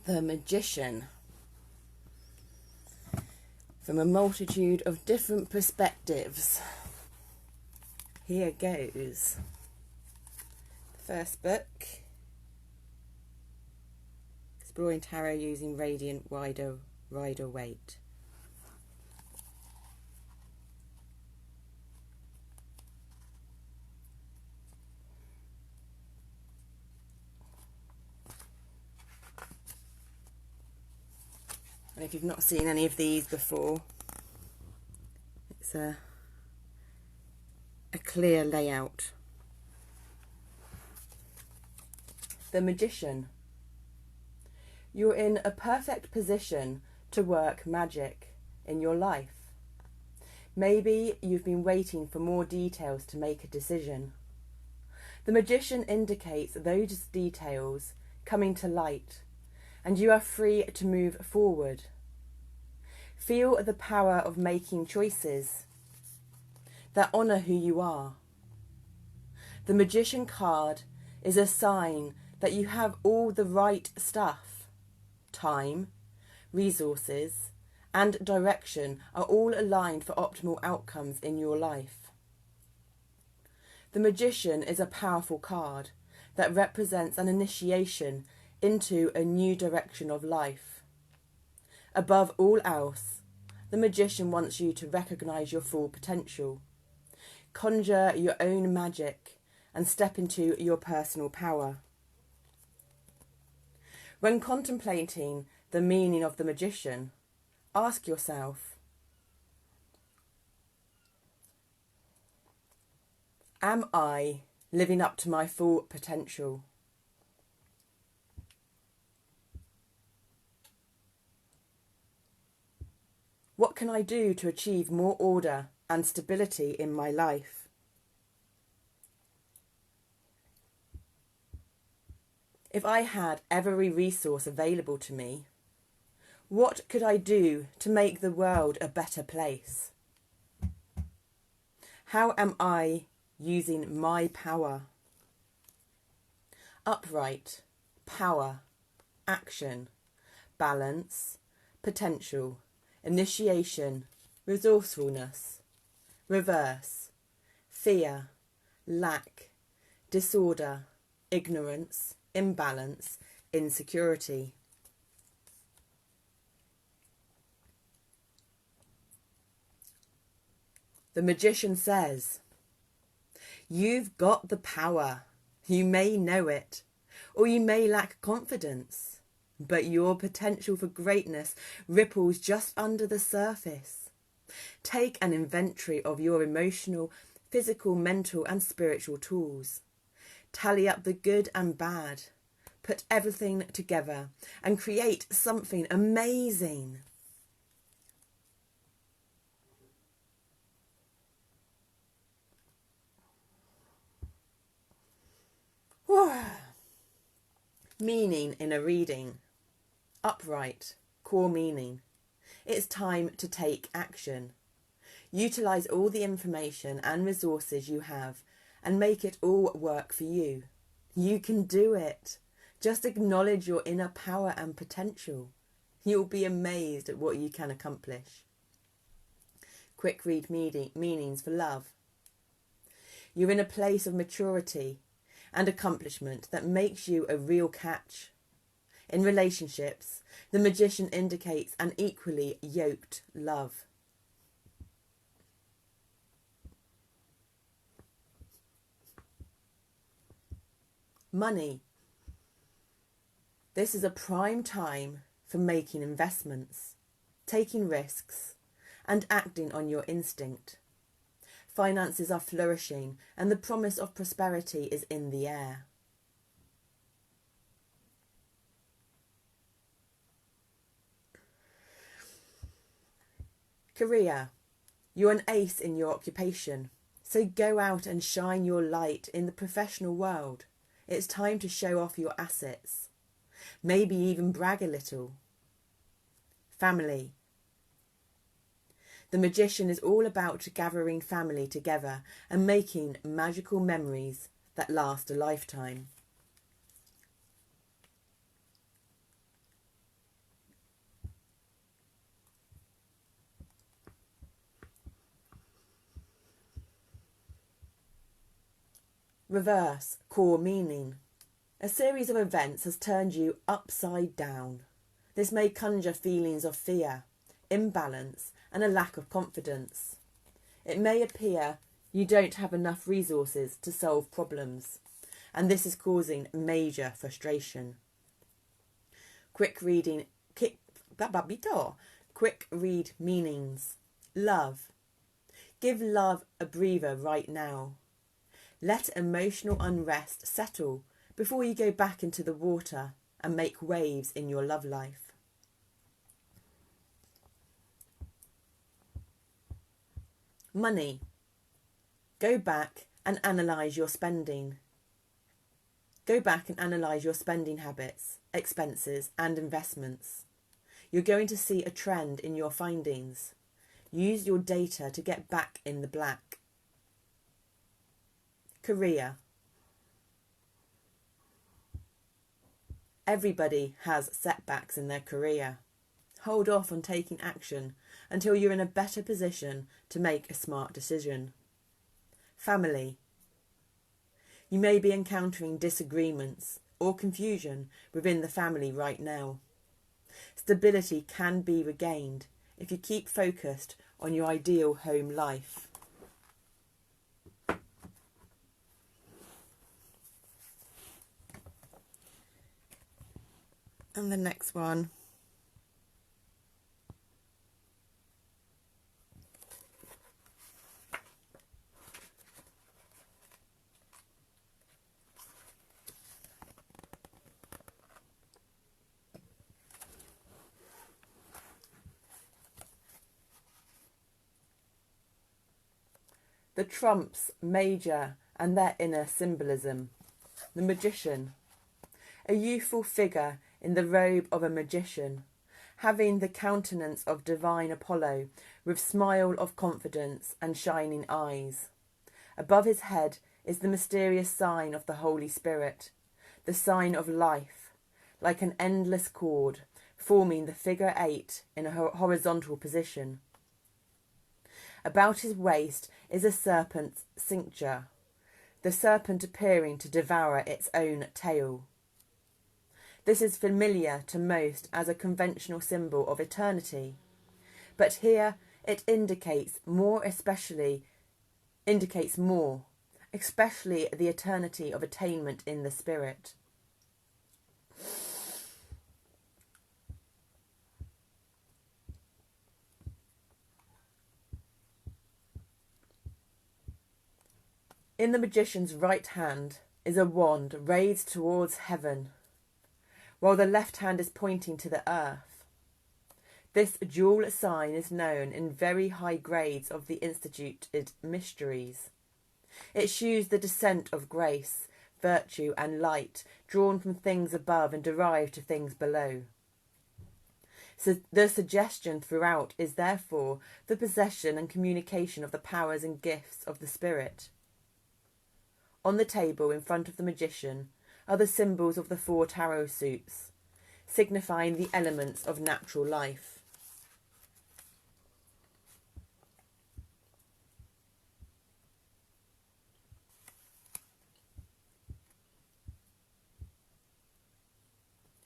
The Magician. From a multitude of different perspectives. Here goes. The first book. Exploring Tarot using Radiant Rider-Waite. And if you've not seen any of these before, it's a clear layout. The Magician. You're in a perfect position to work magic in your life. Maybe you've been waiting for more details to make a decision. The Magician indicates those details coming to light, and you are free to move forward. Feel the power of making choices that honour who you are. The Magician card is a sign that you have all the right stuff. Time, resources, and direction are all aligned for optimal outcomes in your life. The Magician is a powerful card that represents an initiation into a new direction of life. Above all else, the Magician wants you to recognise your full potential, conjure your own magic, and step into your personal power. When contemplating the meaning of the Magician, ask yourself, am I living up to my full potential? What can I do to achieve more order and stability in my life? If I had every resource available to me, what could I do to make the world a better place? How am I using my power? Upright, power, action, balance, potential, initiation, resourcefulness, reverse, fear, lack, disorder, ignorance, imbalance, insecurity. The Magician says, you've got the power. You may know it, or you may lack confidence, but your potential for greatness ripples just under the surface. Take an inventory of your emotional, physical, mental, and spiritual tools. Tally up the good and bad. Put everything together and create something amazing. Meaning in a reading. Upright, core meaning. It's time to take action. Utilise all the information and resources you have and make it all work for you. You can do it. Just acknowledge your inner power and potential. You'll be amazed at what you can accomplish. Quick read meanings for love. You're in a place of maturity and accomplishment that makes you a real catch. In relationships, the Magician indicates an equally yoked love. Money. This is a prime time for making investments, taking risks, and acting on your instinct. Finances are flourishing and the promise of prosperity is in the air. Career. You're an ace in your occupation, so go out and shine your light in the professional world. It's time to show off your assets. Maybe even brag a little. Family. The Magician is all about gathering family together and making magical memories that last a lifetime. Reverse, core meaning. A series of events has turned you upside down. This may conjure feelings of fear, imbalance, and a lack of confidence. It may appear you don't have enough resources to solve problems, and this is causing major frustration. Quick read meanings. Love. Give love a breather right now. Let emotional unrest settle before you go back into the water and make waves in your love life. Money. Go back and analyse your spending. Go back and analyse your spending habits, expenses and investments. You're going to see a trend in your findings. Use your data to get back in the black. Career. Everybody has setbacks in their career. Hold off on taking action until you're in a better position to make a smart decision. Family. You may be encountering disagreements or confusion within the family right now. Stability can be regained if you keep focused on your ideal home life. And the next one. The trumps, major, and their inner symbolism. The magician. A youthful figure in the robe of a magician, having the countenance of divine Apollo, with smile of confidence and shining eyes. Above his head is the mysterious sign of the Holy Spirit, the sign of life, like an endless cord, forming the figure 8 in a horizontal position. About his waist is a serpent's cincture, the serpent appearing to devour its own tail. This is familiar to most as a conventional symbol of eternity, but here it indicates especially the eternity of attainment in the spirit. In the magician's right hand is a wand raised towards heaven, while the left hand is pointing to the earth. This dual sign is known in very high grades of the instituted mysteries. It shews the descent of grace, virtue and light, drawn from things above and derived to things below. So the suggestion throughout is therefore the possession and communication of the powers and gifts of the spirit. On the table in front of the magician are the symbols of the 4 tarot suits, signifying the elements of natural life.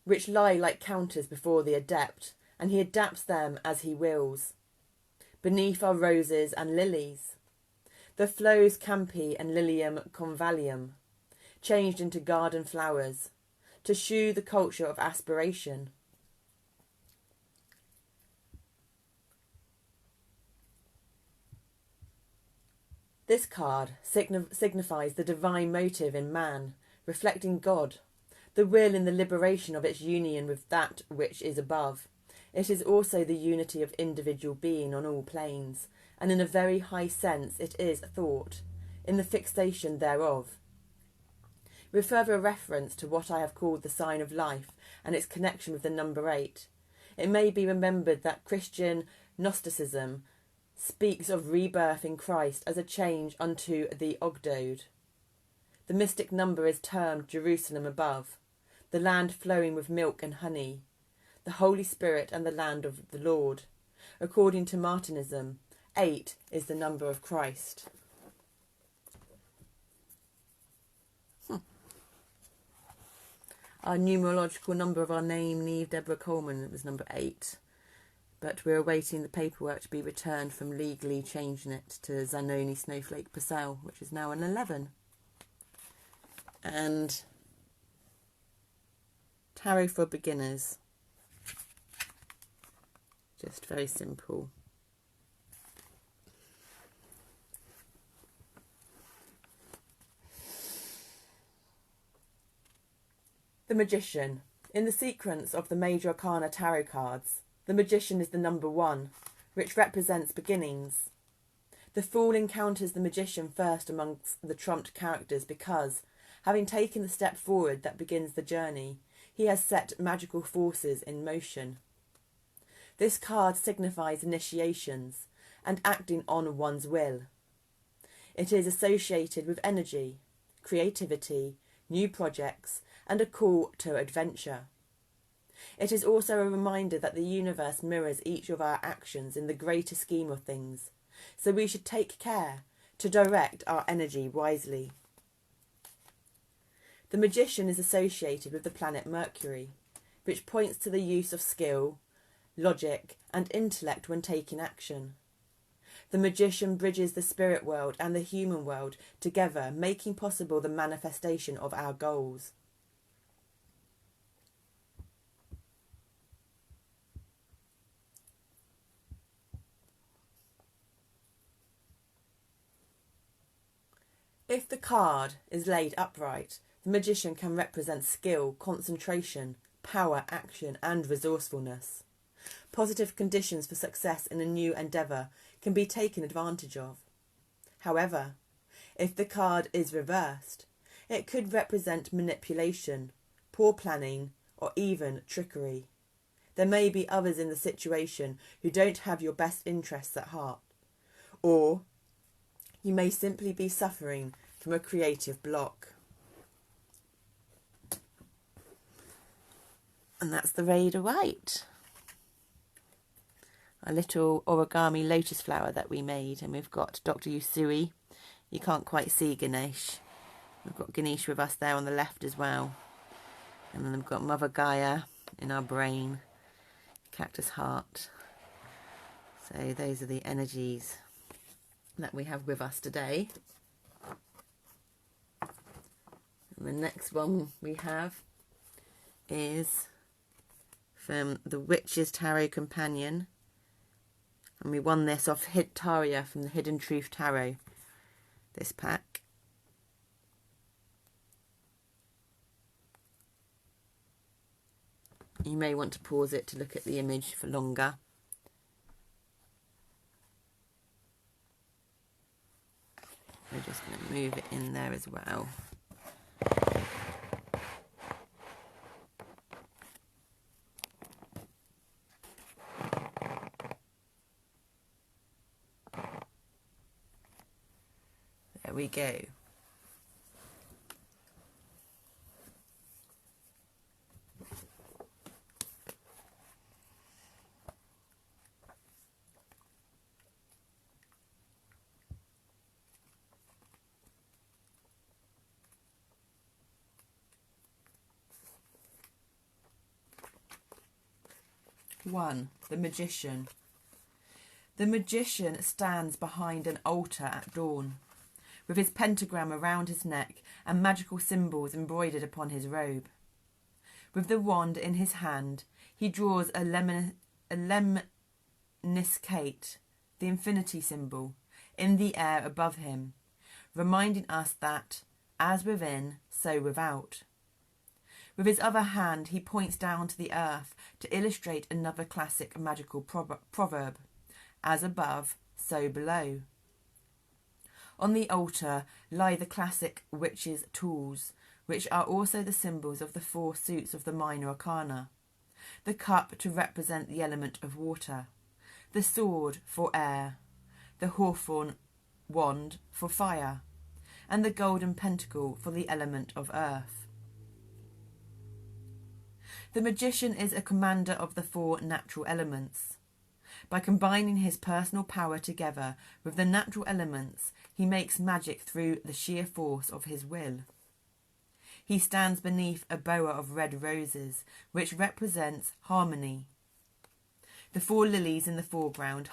Which lie like counters before the adept, and he adapts them as he wills. Beneath are roses and lilies, the flows campi and lilium convallium, changed into garden flowers, to shew the culture of aspiration. This card signifies the divine motive in man, reflecting God, the will in the liberation of its union with that which is above. It is also the unity of individual being on all planes, and in a very high sense it is thought, in the fixation thereof. With further reference to what I have called the sign of life and its connection with the number 8, it may be remembered that Christian Gnosticism speaks of rebirth in Christ as a change unto the Ogdode. The mystic number is termed Jerusalem above, the land flowing with milk and honey, the Holy Spirit and the land of the Lord. According to Martinism, 8 is the number of Christ. our numerological number of our name, Neve Deborah Coleman, it was number 8. But we're awaiting the paperwork to be returned from legally changing it to Zanoni Snowflake Purcell, which is now an 11. And Tarot for Beginners. Just very simple. The Magician. In the sequence of the Major Arcana tarot cards, the Magician is the number 1, which represents beginnings. The Fool encounters the Magician first amongst the trumped characters because, having taken the step forward that begins the journey, he has set magical forces in motion. This card signifies initiations and acting on one's will. It is associated with energy, creativity, new projects, and a call to adventure. It is also a reminder that the universe mirrors each of our actions in the greater scheme of things, so we should take care to direct our energy wisely. The Magician is associated with the planet Mercury, which points to the use of skill, logic, and intellect when taking action. The Magician bridges the spirit world and the human world together, making possible the manifestation of our goals. If the card is laid upright, the Magician can represent skill, concentration, power, action, and resourcefulness. Positive conditions for success in a new endeavour can be taken advantage of. However, if the card is reversed, it could represent manipulation, poor planning, or even trickery. There may be others in the situation who don't have your best interests at heart, or you may simply be suffering from a creative block. And that's the Raider White. A little origami lotus flower that we made. And we've got Dr. Usui. You can't quite see Ganesh. We've got Ganesh with us there on the left as well. And then we've got Mother Gaia in our brain. Cactus heart. So those are the energies that we have with us today. And the next one we have is from the Witch's Tarot Companion. And we won this off Taria from the Hidden Truth Tarot, this pack. You may want to pause it to look at the image for longer. We're just going to move it in there as well. There we go. One, the Magician. The Magician stands behind an altar at dawn, with his pentagram around his neck and magical symbols embroidered upon his robe. With the wand in his hand, he draws a lemniscate, the infinity symbol, in the air above him, reminding us that, as within, so without. With his other hand, he points down to the earth to illustrate another classic magical proverb, as above, so below. On the altar lie the classic witch's tools, which are also the symbols of the 4 suits of the minor arcana. The cup to represent the element of water, the sword for air, the hawthorn wand for fire, and the golden pentacle for the element of earth. The Magician is a commander of the 4 natural elements. By combining his personal power together with the natural elements, he makes magic through the sheer force of his will. He stands beneath a bower of red roses, which represents harmony. The 4 lilies in the foreground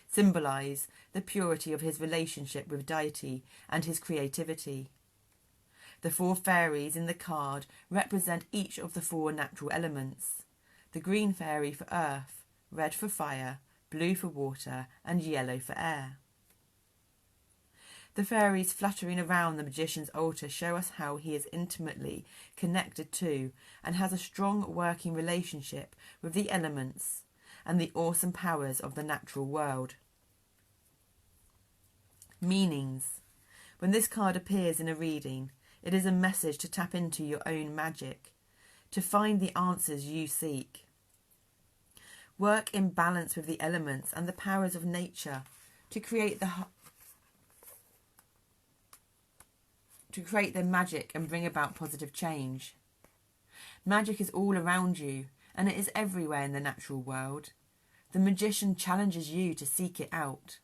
symbolise the purity of his relationship with deity and his creativity. The 4 fairies in the card represent each of the 4 natural elements. The green fairy for earth, red for fire, blue for water, and yellow for air. The fairies fluttering around the magician's altar show us how he is intimately connected to and has a strong working relationship with the elements and the awesome powers of the natural world. Meanings. When this card appears in a reading, it is a message to tap into your own magic, to find the answers you seek. Work in balance with the elements and the powers of nature to create the magic and bring about positive change. Magic is all around you, and it is everywhere in the natural world. The magician challenges you to seek it out.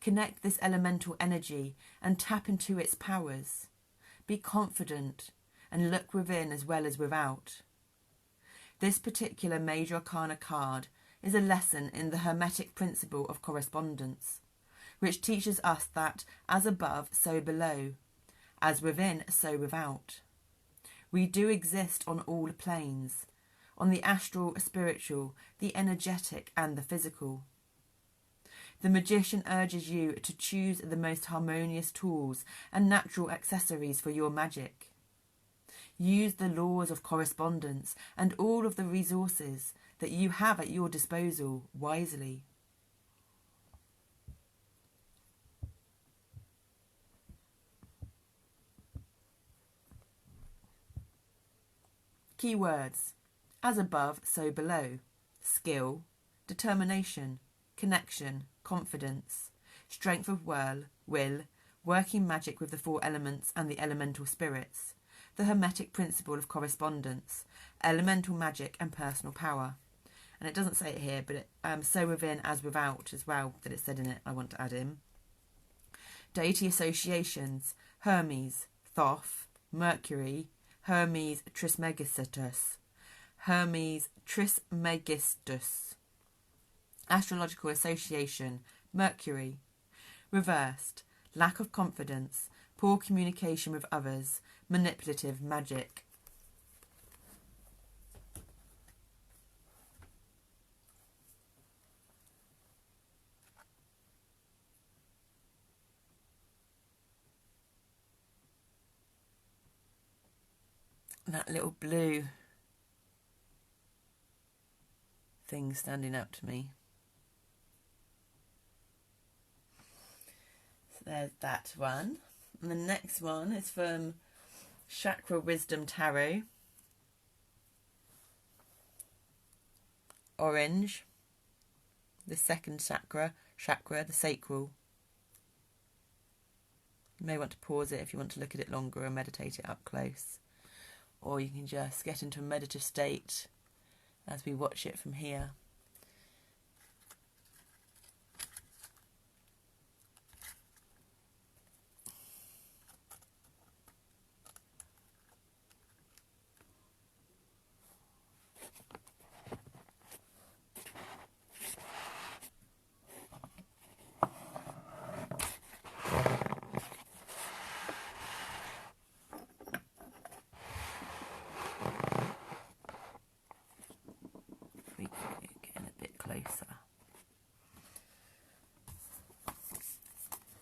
Connect this elemental energy and tap into its powers. Be confident and look within as well as without. This particular Major Arcana card is a lesson in the Hermetic principle of correspondence, which teaches us that as above, so below, as within, so without. We do exist on all planes, on the astral, spiritual, the energetic and the physical. The magician urges you to choose the most harmonious tools and natural accessories for your magic. Use the laws of correspondence and all of the resources that you have at your disposal wisely. Keywords. As above, so below. Skill, determination, connection, confidence, strength of will, working magic with the 4 elements and the elemental spirits, the Hermetic principle of correspondence, elemental magic and personal power. And it doesn't say it here, but so within as without as well, that it said in it, I want to add in. Deity associations, Hermes, Thoth, Mercury, Hermes Trismegistus, Hermes Trismegistus. Astrological association, Mercury. Reversed, lack of confidence, poor communication with others, manipulative magic. That little blue thing standing out to me. So there's that one. And the next one is from Chakra Wisdom Tarot. Orange. The second chakra, the sacral. You may want to pause it if you want to look at it longer and meditate it up close. Or you can just get into a meditative state as we watch it from here. Getting a bit closer.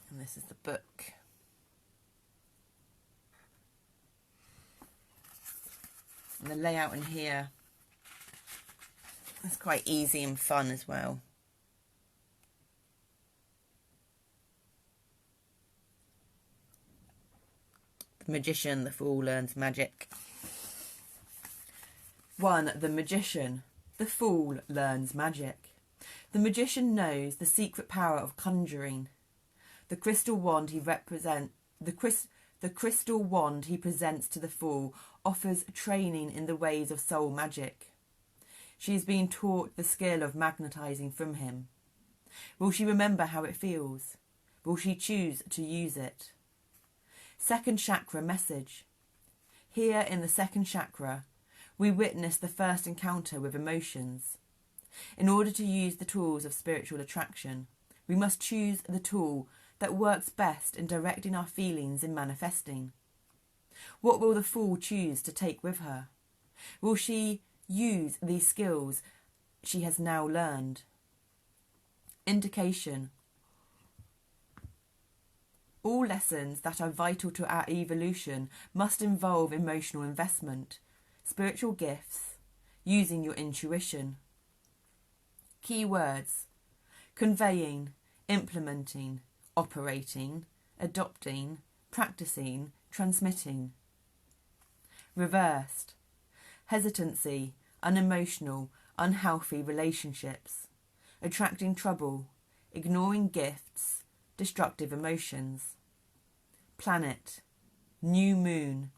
And this is the book. And the layout in here is quite easy and fun as well. The magician, the fool learns magic. 1. The magician. The fool learns magic. The magician knows the secret power of conjuring. The crystal wand he presents to the fool offers training in the ways of soul magic. She is being taught the skill of magnetizing from him. Will she remember how it feels? Will she choose to use it? Second chakra message. Here in the second chakra, we witness the first encounter with emotions. In order to use the tools of spiritual attraction, we must choose the tool that works best in directing our feelings in manifesting. What will the Fool choose to take with her? Will she use these skills she has now learned? Indication. All lessons that are vital to our evolution must involve emotional investment, spiritual gifts, using your intuition. Key words: conveying, implementing, operating, adopting, practicing, transmitting. Reversed: hesitancy, unemotional, unhealthy relationships, attracting trouble, ignoring gifts, destructive emotions. Planet: new moon.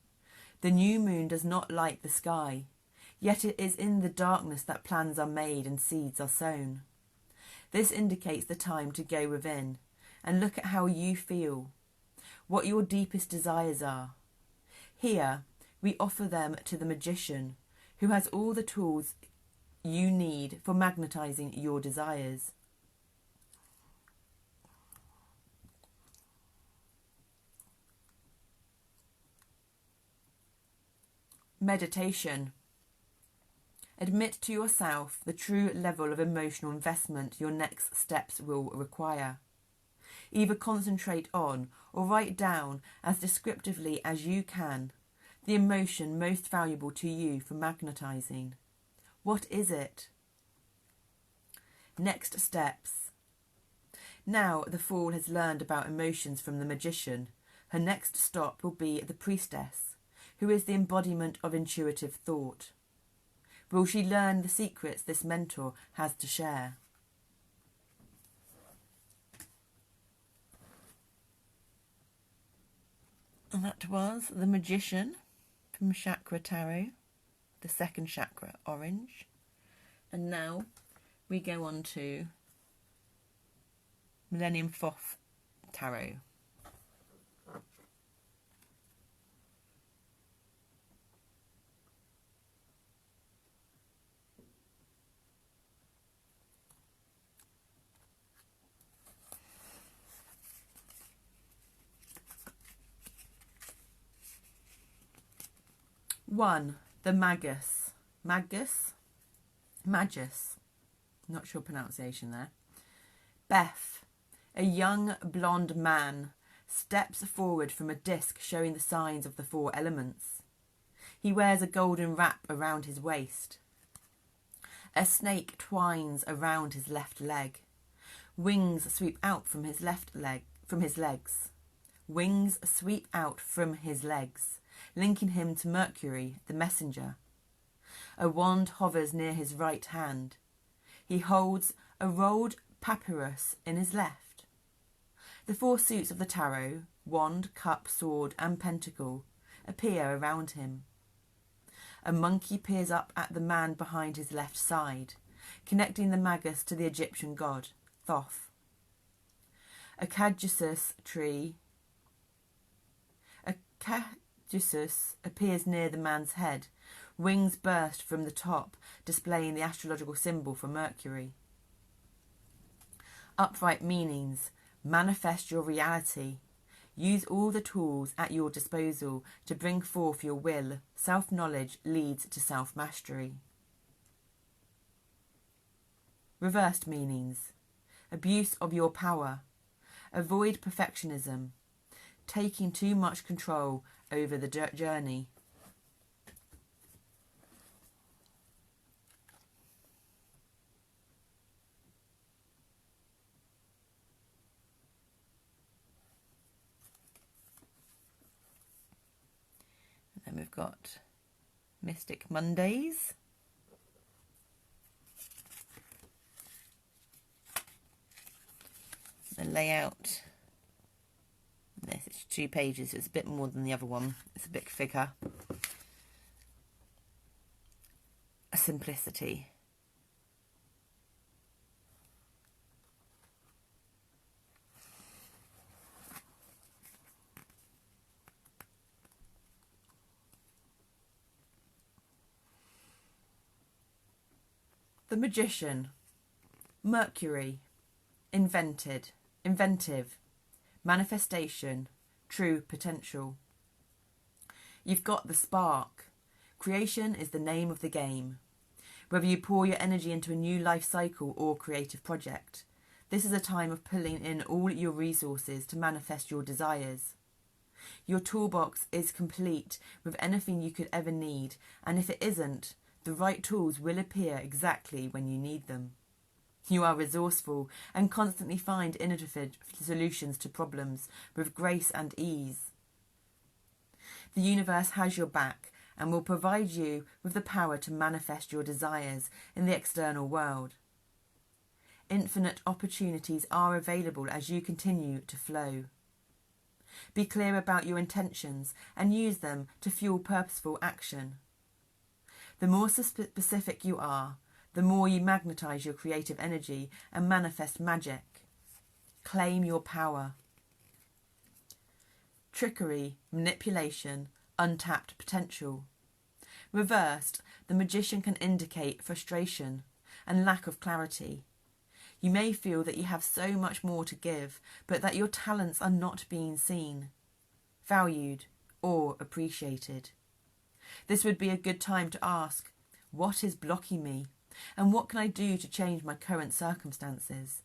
The new moon does not light the sky, yet it is in the darkness that plans are made and seeds are sown. This indicates the time to go within and look at how you feel, what your deepest desires are. Here, we offer them to the magician, who has all the tools you need for magnetizing your desires. Meditation. Admit to yourself the true level of emotional investment your next steps will require. Either concentrate on or write down as descriptively as you can the emotion most valuable to you for magnetizing. What is it? Next steps. Now the Fool has learned about emotions from the magician. Her next stop will be the priestess, who is the embodiment of intuitive thought. Will she learn the secrets this mentor has to share? And that was the Magician from Chakra Tarot, the second chakra, orange. And now we go on to Millennium Thoth Tarot. One, the Magus. Magus? Magus. Not sure pronunciation there. Beth, a young blonde man, steps forward from a disc showing the signs of the 4 elements. He wears a golden wrap around his waist. A snake twines around his left leg. Wings sweep out from his legs. Wings sweep out from his legs, linking him to Mercury, the messenger. A wand hovers near his right hand. He holds a rolled papyrus in his left. The 4 suits of the tarot, wand, cup, sword, and pentacle, appear around him. A monkey peers up at the man behind his left side, connecting the Magus to the Egyptian god, Thoth. A caduceus tree. Caduceus appears near the man's head. Wings burst from the top, displaying the astrological symbol for Mercury. Upright meanings. Manifest your reality. Use all the tools at your disposal to bring forth your will. Self-knowledge leads to self-mastery. Reversed meanings. Abuse of your power. Avoid perfectionism. Taking too much control over the journey. And then we've got Mystic Mondays. The layout. This is 2 pages, so it's a bit more than the other one. It's a bit thicker. A simplicity. The Magician. Mercury. Inventive. Manifestation. True potential. You've got the spark. Creation is the name of the game. Whether you pour your energy into a new life cycle or creative project, this is a time of pulling in all your resources to manifest your desires. Your toolbox is complete with anything you could ever need, and if it isn't, the right tools will appear exactly when you need them. You are resourceful and constantly find innovative solutions to problems with grace and ease. The universe has your back and will provide you with the power to manifest your desires in the external world. Infinite opportunities are available as you continue to flow. Be clear about your intentions and use them to fuel purposeful action. The more specific you are, the more you magnetize your creative energy and manifest magic. Claim your power. Trickery, manipulation, untapped potential. Reversed, the Magician can indicate frustration and lack of clarity. You may feel that you have so much more to give, but that your talents are not being seen, valued, or appreciated. This would be a good time to ask, what is blocking me, and what can I do to change my current circumstances?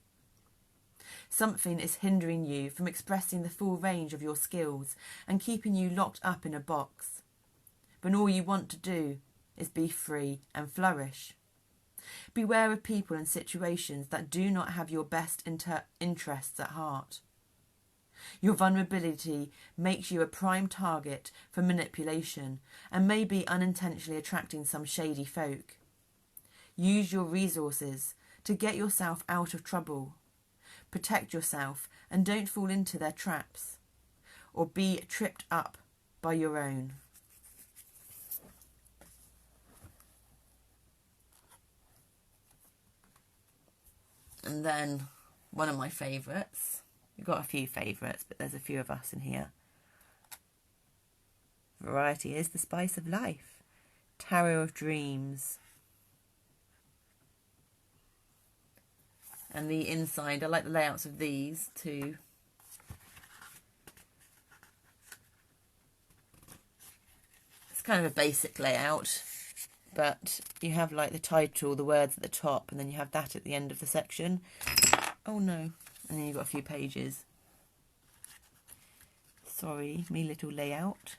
Something is hindering you from expressing the full range of your skills and keeping you locked up in a box. When all you want to do is be free and flourish. Beware of people and situations that do not have your best interests at heart. Your vulnerability makes you a prime target for manipulation and may be unintentionally attracting some shady folk. Use your resources to get yourself out of trouble. Protect yourself and don't fall into their traps or be tripped up by your own. And then one of my favourites. We've got a few favourites, but there's a few of us in here. Variety is the spice of life. Tarot of Dreams. And the inside, I like the layouts of these too. It's kind of a basic layout, but you have like the title, the words at the top, and then you have that at the end of the section. Oh no. And then you've got a few pages. Sorry, me little layout.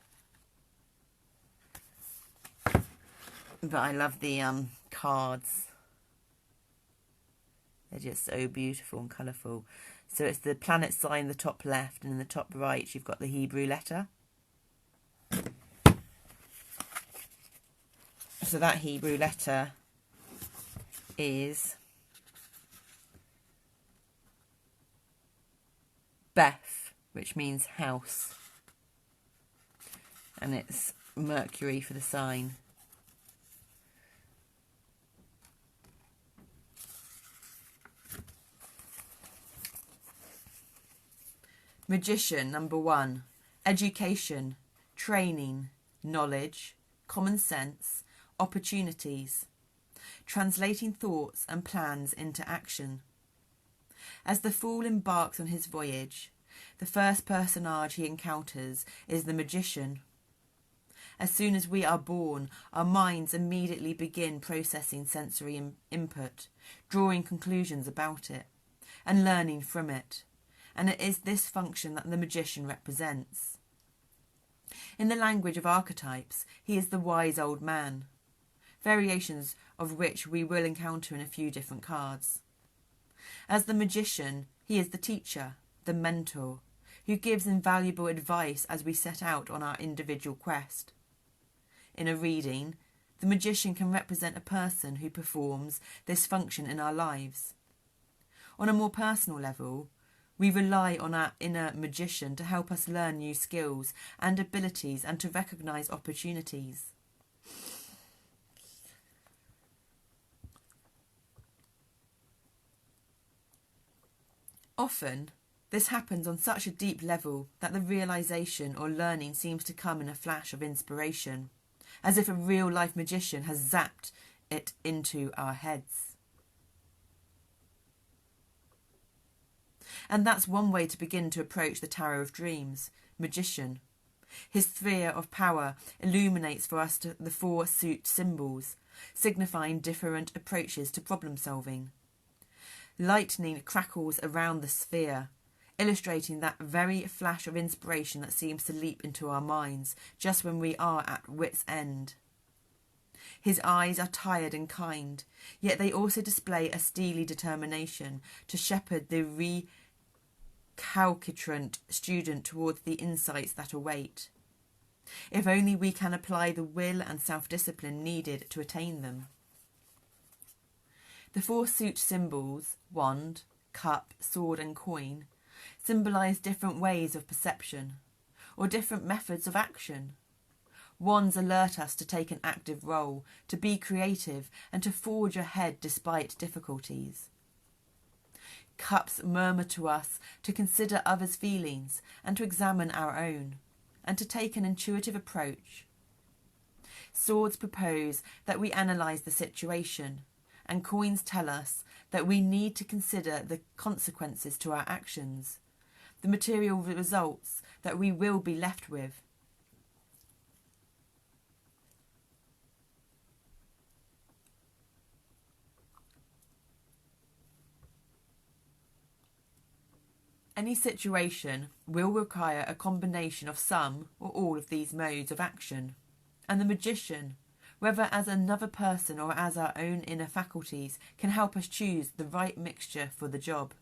But I love the cards. They're just so beautiful and colourful. So it's the planet sign in the top left, and in the top right you've got the Hebrew letter. So that Hebrew letter is Beth, which means house. And it's Mercury for the sign. Magician, number 1. Education, training, knowledge, common sense, opportunities. Translating thoughts and plans into action. As the fool embarks on his voyage, the first personage he encounters is the magician. As soon as we are born, our minds immediately begin processing sensory input, drawing conclusions about it, and learning from it. And it is this function that the magician represents. In the language of archetypes, he is the wise old man, variations of which we will encounter in a few different cards. As the magician, he is the teacher, the mentor, who gives invaluable advice as we set out on our individual quest. In a reading, the magician can represent a person who performs this function in our lives. On a more personal level, we rely on our inner magician to help us learn new skills and abilities and to recognise opportunities. Often, this happens on such a deep level that the realisation or learning seems to come in a flash of inspiration, as if a real-life magician has zapped it into our heads. And that's one way to begin to approach the Tarot of Dreams, Magician. His sphere of power illuminates for us the 4 suit symbols, signifying different approaches to problem solving. Lightning crackles around the sphere, illustrating that very flash of inspiration that seems to leap into our minds just when we are at wit's end. His eyes are tired and kind, yet they also display a steely determination to shepherd the recalcitrant student towards the insights that await, if only we can apply the will and self-discipline needed to attain them. The 4 suit symbols, wand, cup, sword and coin, symbolise different ways of perception, or different methods of action. Wands alert us to take an active role, to be creative and to forge ahead despite difficulties. Cups murmur to us to consider others' feelings and to examine our own, and to take an intuitive approach. Swords propose that we analyse the situation, and coins tell us that we need to consider the consequences to our actions, the material results that we will be left with. Any situation will require a combination of some or all of these modes of action, and the magician, whether as another person or as our own inner faculties, can help us choose the right mixture for the job.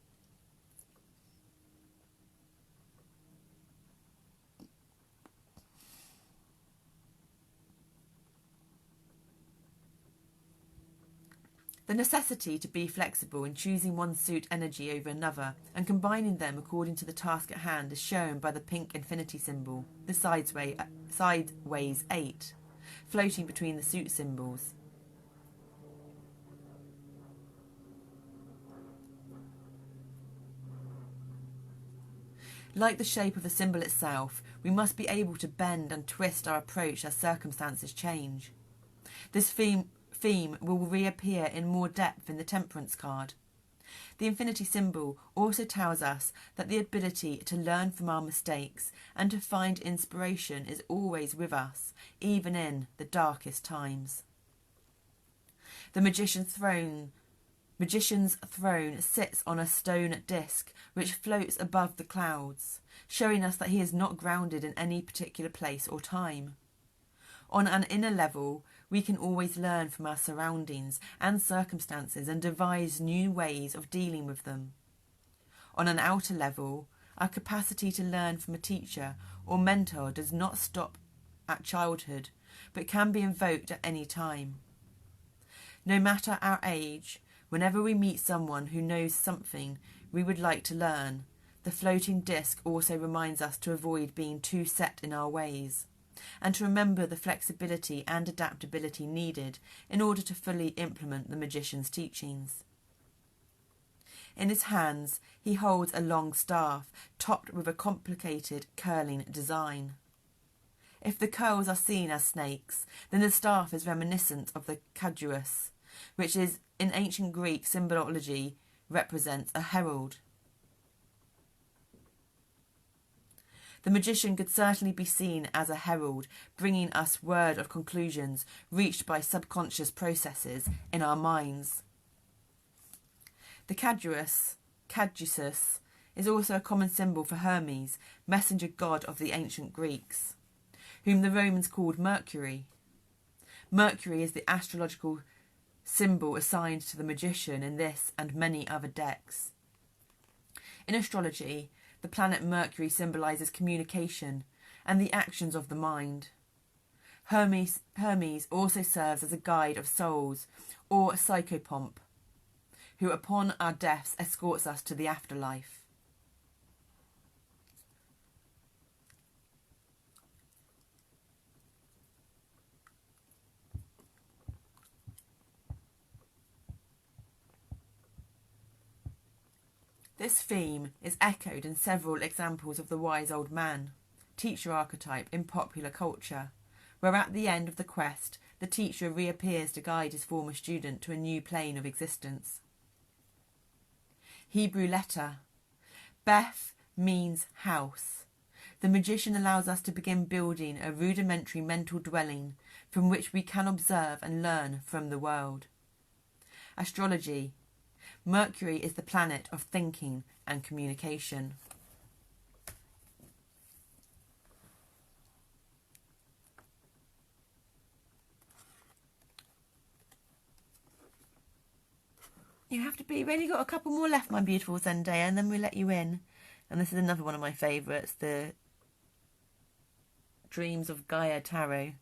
The necessity to be flexible in choosing one suit energy over another and combining them according to the task at hand is shown by the pink infinity symbol, the sideways 8, floating between the suit symbols. Like the shape of the symbol itself, we must be able to bend and twist our approach as circumstances change. This theme will reappear in more depth in the Temperance card. The infinity symbol also tells us that the ability to learn from our mistakes and to find inspiration is always with us, even in the darkest times. The magician's throne sits on a stone disc which floats above the clouds, showing us that he is not grounded in any particular place or time. On an inner level, we can always learn from our surroundings and circumstances and devise new ways of dealing with them. On an outer level, our capacity to learn from a teacher or mentor does not stop at childhood, but can be invoked at any time. No matter our age, whenever we meet someone who knows something we would like to learn, the floating disc also reminds us to avoid being too set in our ways, and to remember the flexibility and adaptability needed in order to fully implement the magician's teachings. In his hands, he holds a long staff topped with a complicated curling design. If the curls are seen as snakes, then the staff is reminiscent of the caduceus, which is in ancient Greek symbology represents a herald. The magician could certainly be seen as a herald, bringing us word of conclusions reached by subconscious processes in our minds. The caduceus is also a common symbol for Hermes, messenger god of the ancient Greeks, whom the Romans called Mercury. Mercury is the astrological symbol assigned to the magician in this and many other decks. In astrology, the planet Mercury symbolises communication and the actions of the mind. Hermes also serves as a guide of souls, or a psychopomp, who upon our deaths escorts us to the afterlife. This theme is echoed in several examples of the wise old man, teacher archetype in popular culture, where at the end of the quest the teacher reappears to guide his former student to a new plane of existence. Hebrew letter. Beth means house. The magician allows us to begin building a rudimentary mental dwelling from which we can observe and learn from the world. Astrology. Mercury is the planet of thinking and communication. You have to be. We've only got a couple more left, my beautiful Zendaya, and then we'll let you in. And this is another one of my favourites, the Dreams of Gaia Tarot.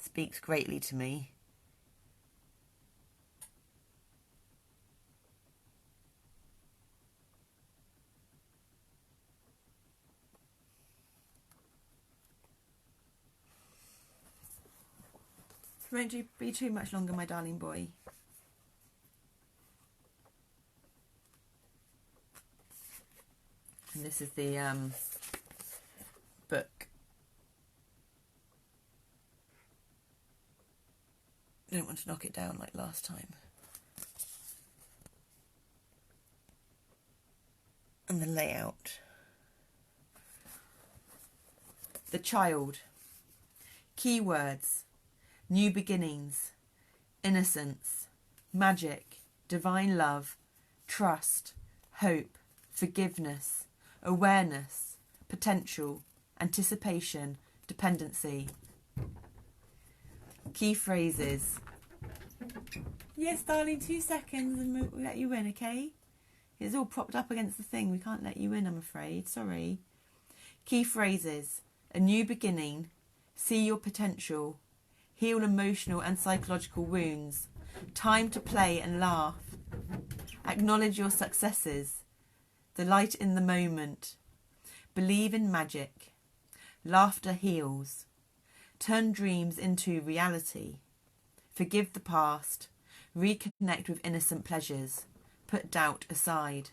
Speaks greatly to me. Won't you be too much longer, my darling boy? And this is the book. I don't want to knock it down like last time. And the layout. The child. Keywords. New beginnings. Innocence. Magic. Divine love. Trust. Hope. Forgiveness. Awareness, potential, anticipation, dependency. Key phrases. Yes, darling, 2 seconds and we'll let you in, okay? It's all propped up against the thing. We can't let you in, I'm afraid. Sorry. Key phrases. A new beginning. See your potential. Heal emotional and psychological wounds. Time to play and laugh. Acknowledge your successes. Delight in the moment. Believe in magic. Laughter heals. Turn dreams into reality. Forgive the past. Reconnect with innocent pleasures. Put doubt aside.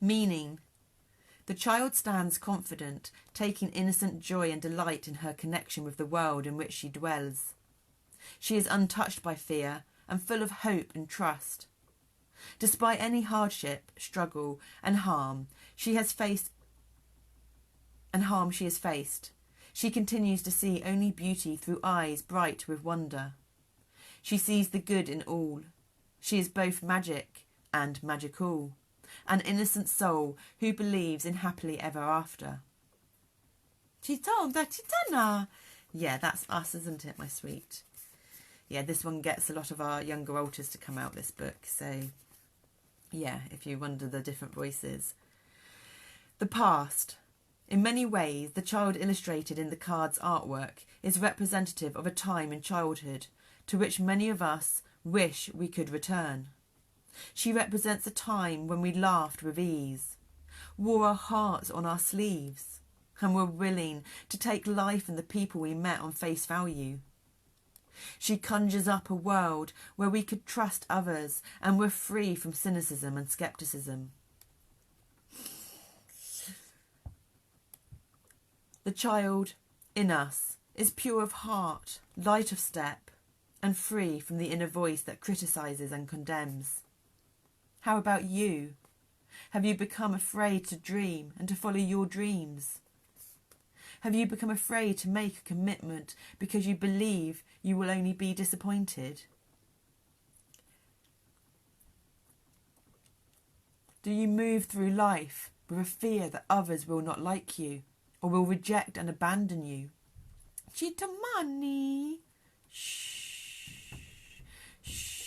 Meaning. The child stands confident, taking innocent joy and delight in her connection with the world in which she dwells. She is untouched by fear and full of hope and trust. Despite any hardship, struggle and harm she has faced, she continues to see only beauty through eyes bright with wonder. She sees the good in all. She is both magic and magical, an innocent soul who believes in happily ever after. Yeah, that's us, isn't it, my sweet? Yeah, this one gets a lot of our younger alters to come out, this book, so yeah, if you wonder the different voices. The past. In many ways, the child illustrated in the card's artwork is representative of a time in childhood to which many of us wish we could return. She represents a time when we laughed with ease, wore our hearts on our sleeves, and were willing to take life and the people we met on face value. She conjures up a world where we could trust others and were free from cynicism and scepticism. The child in us is pure of heart, light of step, and free from the inner voice that criticises and condemns. How about you? Have you become afraid to dream and to follow your dreams? Have you become afraid to make a commitment because you believe you will only be disappointed? Do you move through life with a fear that others will not like you or will reject and abandon you? Chitamani. Shh. Shh.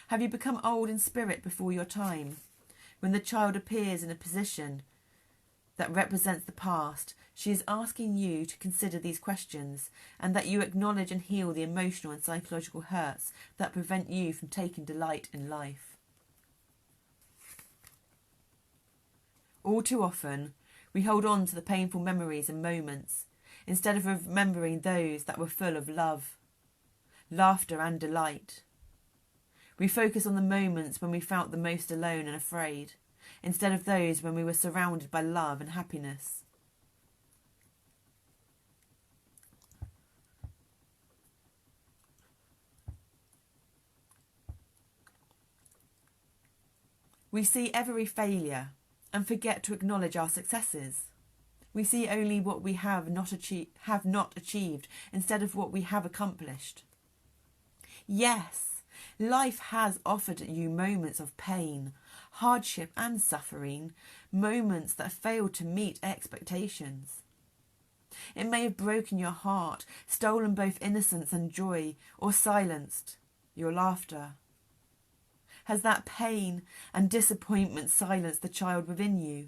Have you become old in spirit before your time? When the child appears in a position that represents the past, she is asking you to consider these questions and that you acknowledge and heal the emotional and psychological hurts that prevent you from taking delight in life. All too often, we hold on to the painful memories and moments instead of remembering those that were full of love, laughter and delight. We focus on the moments when we felt the most alone and afraid, instead of those when we were surrounded by love and happiness. We see every failure and forget to acknowledge our successes. We see only what we have not achieved instead of what we have accomplished. Yes, life has offered you moments of pain, hardship and suffering, moments that failed to meet expectations. It may have broken your heart, stolen both innocence and joy, or silenced your laughter. Has that pain and disappointment silenced the child within you?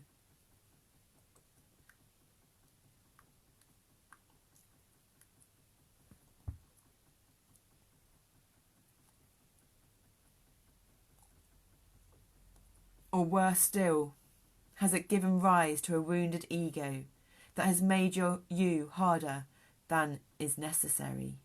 Or worse still, has it given rise to a wounded ego that has made you harder than is necessary?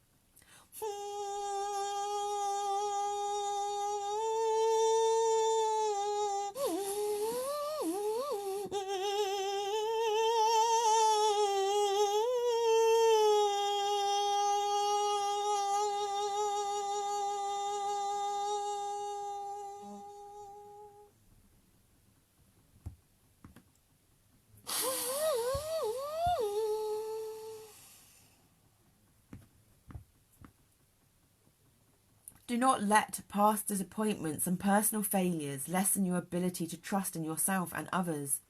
Do not let past disappointments and personal failures lessen your ability to trust in yourself and others.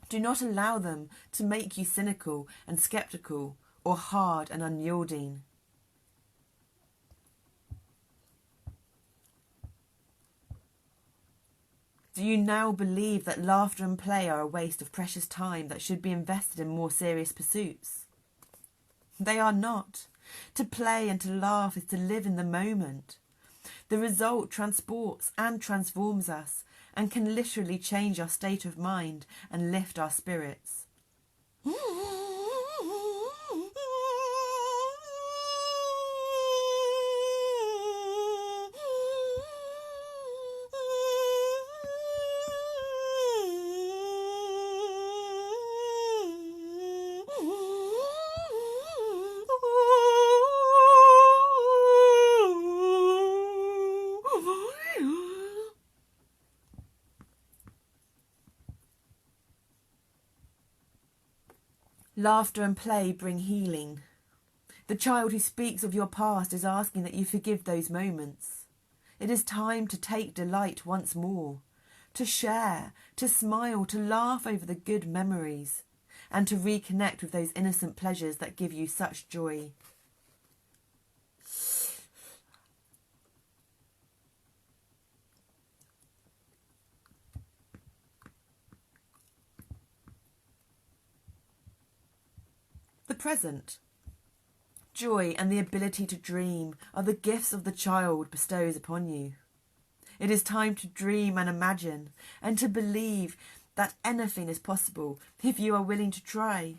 Do not allow them to make you cynical and sceptical or hard and unyielding. Do you now believe that laughter and play are a waste of precious time that should be invested in more serious pursuits? They are not. To play and to laugh is to live in the moment. The result transports and transforms us and can literally change our state of mind and lift our spirits. Laughter and play bring healing. The child who speaks of your past is asking that you forgive those moments. It is time to take delight once more, to share, to smile, to laugh over the good memories, and to reconnect with those innocent pleasures that give you such joy. The present. Joy and the ability to dream are the gifts of the child bestows upon you. It is time to dream and imagine and to believe that anything is possible if you are willing to try.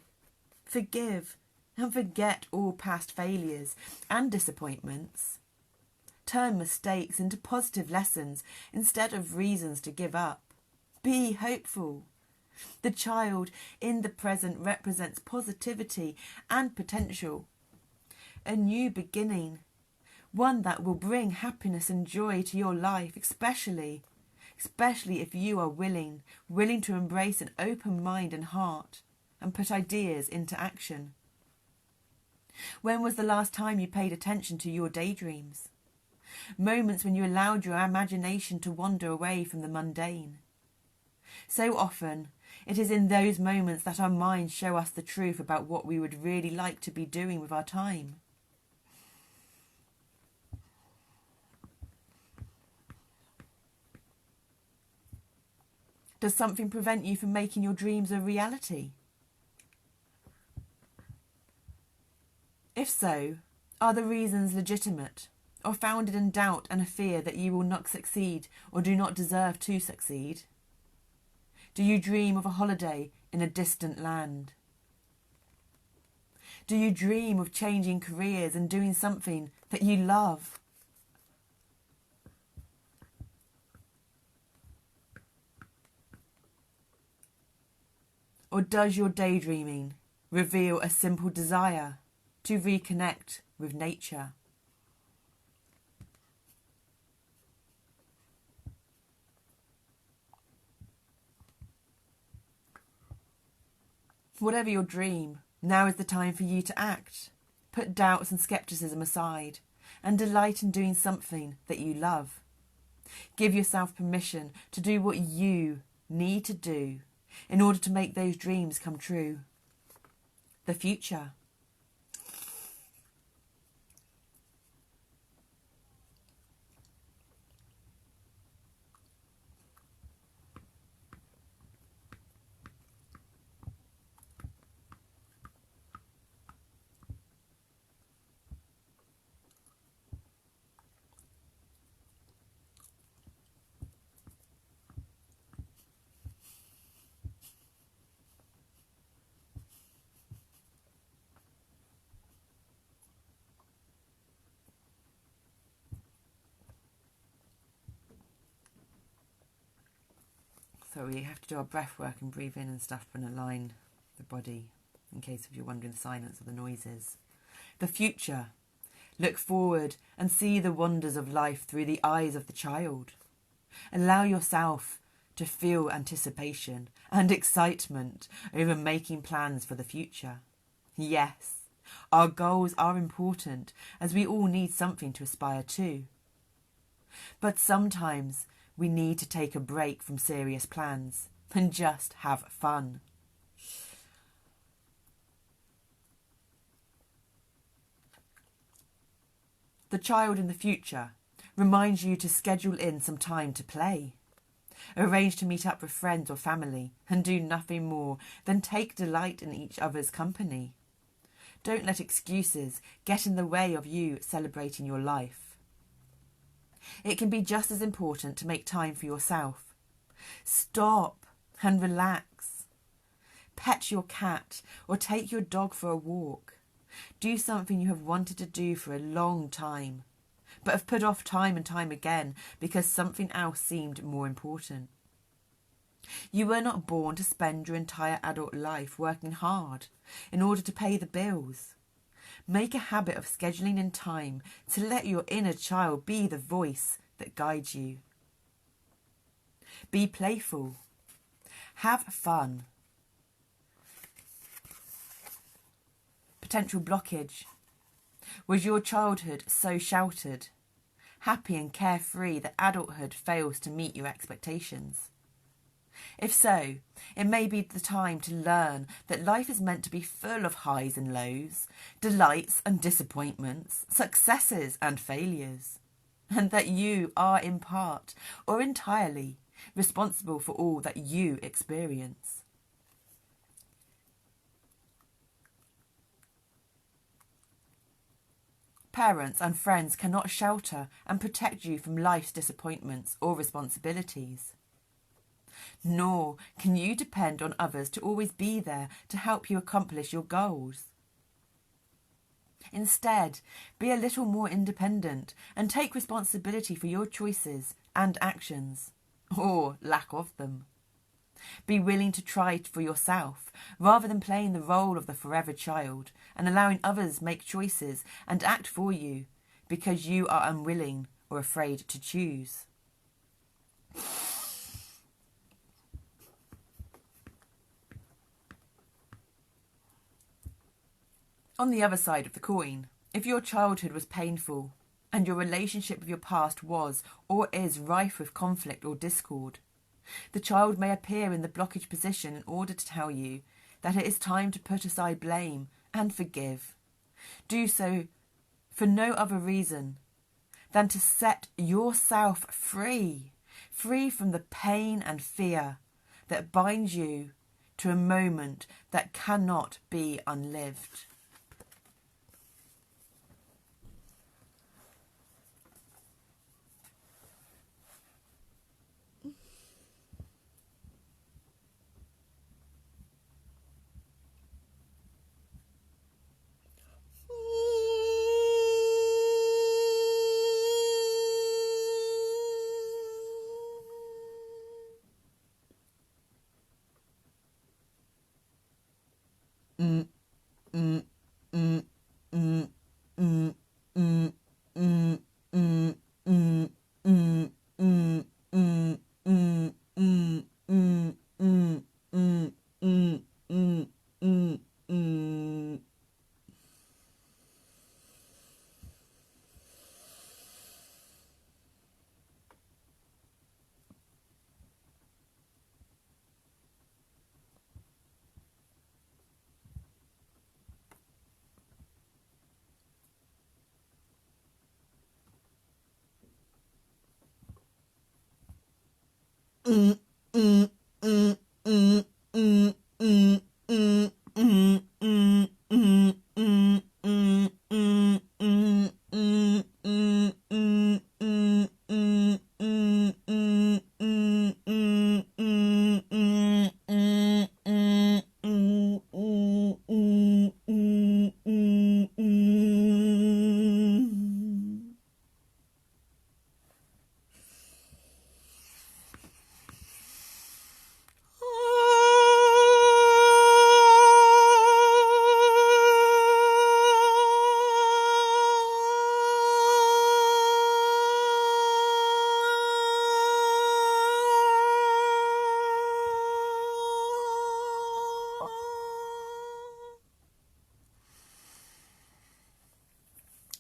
Forgive and forget all past failures and disappointments. Turn mistakes into positive lessons instead of reasons to give up. Be hopeful. The child in the present represents positivity and potential. A new beginning, one that will bring happiness and joy to your life, especially if you are willing to embrace an open mind and heart and put ideas into action. When was the last time you paid attention to your daydreams? Moments when you allowed your imagination to wander away from the mundane. So often, it is in those moments that our minds show us the truth about what we would really like to be doing with our time. Does something prevent you from making your dreams a reality? If so, are the reasons legitimate or founded in doubt and a fear that you will not succeed or do not deserve to succeed? Do you dream of a holiday in a distant land? Do you dream of changing careers and doing something that you love? Or does your daydreaming reveal a simple desire to reconnect with nature? Whatever your dream, now is the time for you to act. Put doubts and scepticism aside and delight in doing something that you love. Give yourself permission to do what you need to do in order to make those dreams come true. The future. So we have to do our breath work and breathe in and stuff and align the body, in case if you're wondering the silence or the noises. The future. Look forward and see the wonders of life through the eyes of the child. Allow yourself to feel anticipation and excitement over making plans for the future. Yes, our goals are important as we all need something to aspire to. But sometimes we need to take a break from serious plans and just have fun. The child in the future reminds you to schedule in some time to play. Arrange to meet up with friends or family and do nothing more than take delight in each other's company. Don't let excuses get in the way of you celebrating your life. It can be just as important to make time for yourself. Stop and relax. Pet your cat or take your dog for a walk. Do something you have wanted to do for a long time, but have put off time and time again because something else seemed more important. You were not born to spend your entire adult life working hard in order to pay the bills. Make a habit of scheduling in time to let your inner child be the voice that guides you. Be playful. Have fun. Potential blockage. Was your childhood so sheltered, happy and carefree that adulthood fails to meet your expectations? If so, it may be the time to learn that life is meant to be full of highs and lows, delights and disappointments, successes and failures, and that you are in part or entirely responsible for all that you experience. Parents and friends cannot shelter and protect you from life's disappointments or responsibilities. Nor can you depend on others to always be there to help you accomplish your goals. Instead, be a little more independent and take responsibility for your choices and actions, or lack of them. Be willing to try for yourself, rather than playing the role of the forever child and allowing others make choices and act for you because you are unwilling or afraid to choose. On the other side of the coin, if your childhood was painful and your relationship with your past was or is rife with conflict or discord, the child may appear in the blockage position in order to tell you that it is time to put aside blame and forgive. Do so for no other reason than to set yourself free from the pain and fear that binds you to a moment that cannot be unlived.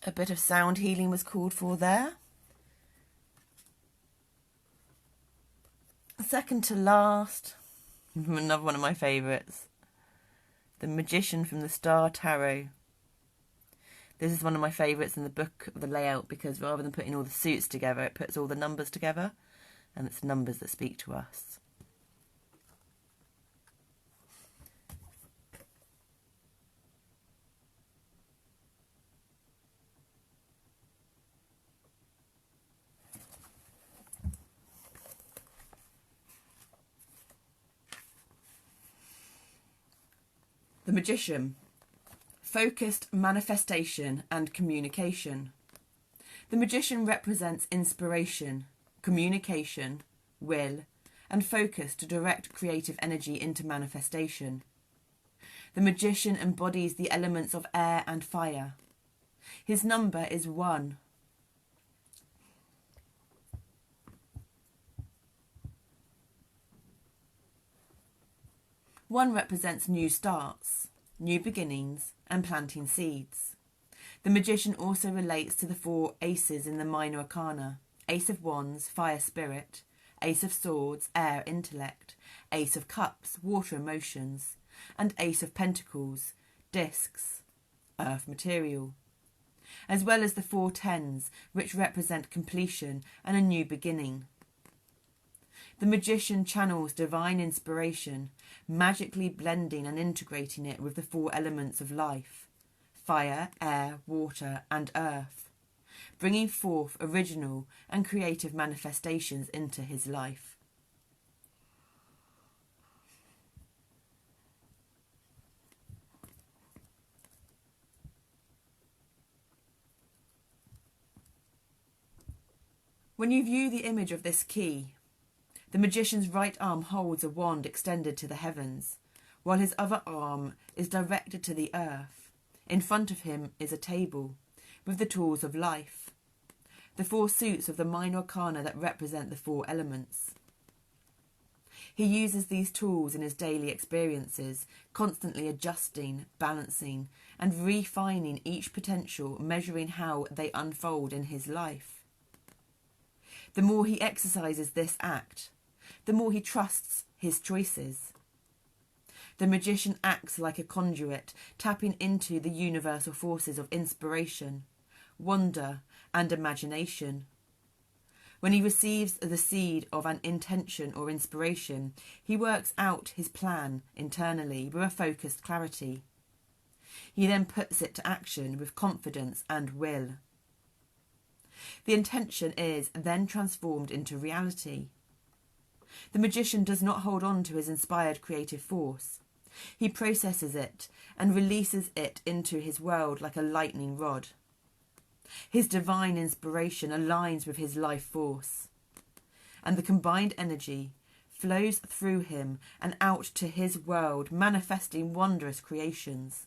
A bit of sound healing was called for there. Second to last, another one of my favourites, the Magician from the Star Tarot. This is one of my favourites in the book of the layout because rather than putting all the suits together, it puts all the numbers together, and it's numbers that speak to us. The Magician. Focused manifestation and communication. The Magician represents inspiration, communication, will, and focus to direct creative energy into manifestation. The Magician embodies the elements of air and fire. His number is 1. One represents new starts, new beginnings, and planting seeds. The Magician also relates to the 4 aces in the minor arcana: Ace of Wands, fire spirit; Ace of Swords, air intellect; Ace of Cups, water emotions; and Ace of Pentacles, discs, earth material. As well as the 4 tens, which represent completion and a new beginning. The Magician channels divine inspiration, magically blending and integrating it with the 4 elements of life: fire, air, water, and earth, bringing forth original and creative manifestations into his life. When you view the image of this key, the Magician's right arm holds a wand extended to the heavens, while his other arm is directed to the earth. In front of him is a table with the tools of life, the 4 suits of the minor arcana that represent the 4 elements. He uses these tools in his daily experiences, constantly adjusting, balancing, and refining each potential, measuring how they unfold in his life. The more he exercises this act, the more he trusts his choices. The Magician acts like a conduit, tapping into the universal forces of inspiration, wonder, and imagination. When he receives the seed of an intention or inspiration, he works out his plan internally with a focused clarity. He then puts it to action with confidence and will. The intention is then transformed into reality. The Magician does not hold on to his inspired creative force. He processes it and releases it into his world like a lightning rod. His divine inspiration aligns with his life force, and the combined energy flows through him and out to his world, manifesting wondrous creations.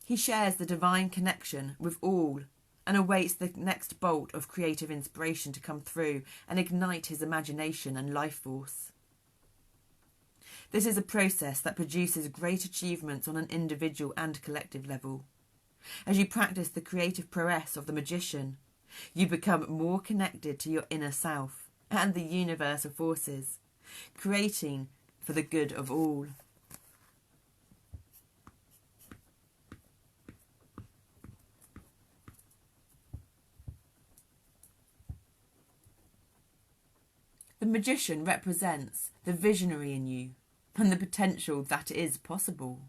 He shares the divine connection with all and awaits the next bolt of creative inspiration to come through and ignite his imagination and life force. This is a process that produces great achievements on an individual and collective level. As you practice the creative prowess of the Magician, you become more connected to your inner self and the universal forces, creating for the good of all. Magician represents the visionary in you and the potential that is possible.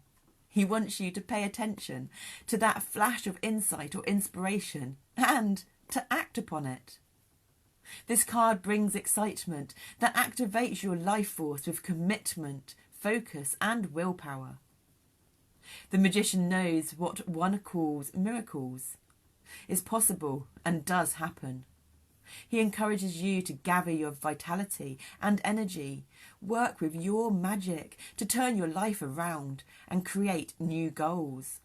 He wants you to pay attention to that flash of insight or inspiration and to act upon it. This card brings excitement that activates your life force with commitment, focus and willpower. The magician knows what one calls miracles is possible and does happen. He encourages you to gather your vitality and energy, work with your magic to turn your life around and create new goals.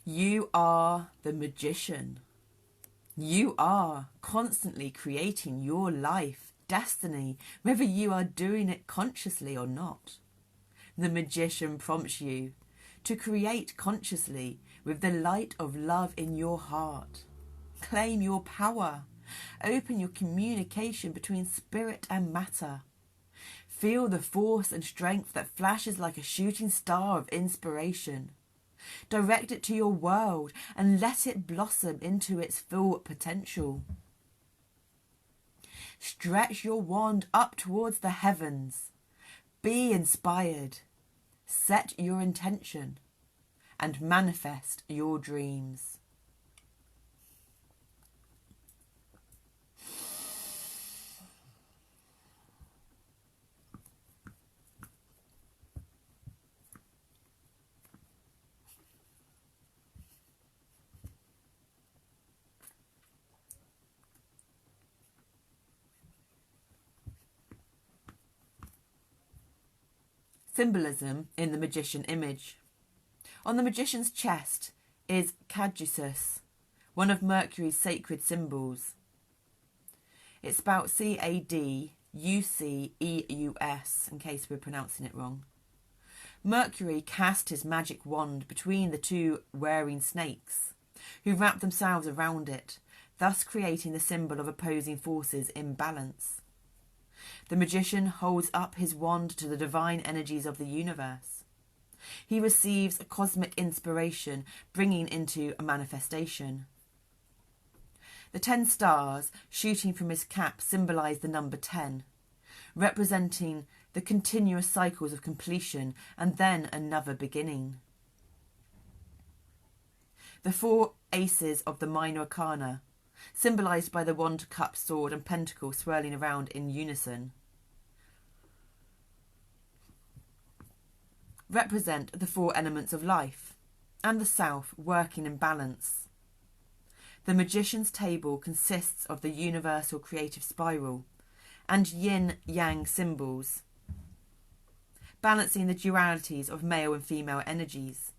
You are the magician. You are constantly creating your life, destiny, whether you are doing it consciously or not. The magician prompts you to create consciously with the light of love in your heart. Claim your power. Open your communication between spirit and matter. Feel the force and strength that flashes like a shooting star of inspiration. Direct it to your world and let it blossom into its full potential. Stretch your wand up towards the heavens. Be inspired. Set your intention and manifest your dreams. Symbolism in the magician image. On the magician's chest is caduceus, one of Mercury's sacred symbols. It's spelled CADUCEUS, in case we're pronouncing it wrong. Mercury cast his magic wand between the two wearing snakes, who wrapped themselves around it, thus creating the symbol of opposing forces in balance. The magician holds up his wand to the divine energies of the universe. He receives a cosmic inspiration, bringing into a manifestation. The 10 stars shooting from his cap symbolise the number 10, representing the continuous cycles of completion and then another beginning. The 4 aces of the minor arcana, symbolised by the wand, cup, sword and pentacle swirling around in unison, represent the 4 elements of life and the self working in balance. The magician's table consists of the universal creative spiral and yin-yang symbols, balancing the dualities of male and female energies.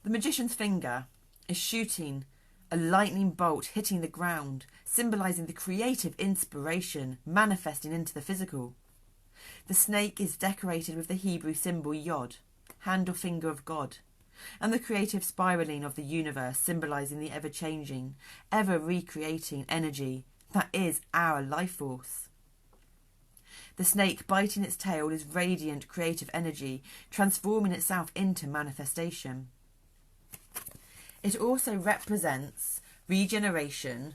The magician's finger is shooting a lightning bolt hitting the ground, symbolising the creative inspiration manifesting into the physical. The snake is decorated with the Hebrew symbol Yod, hand or finger of God, and the creative spiralling of the universe symbolising the ever-changing, ever-recreating energy that is our life force. The snake biting its tail is radiant creative energy, transforming itself into manifestation. It also represents regeneration.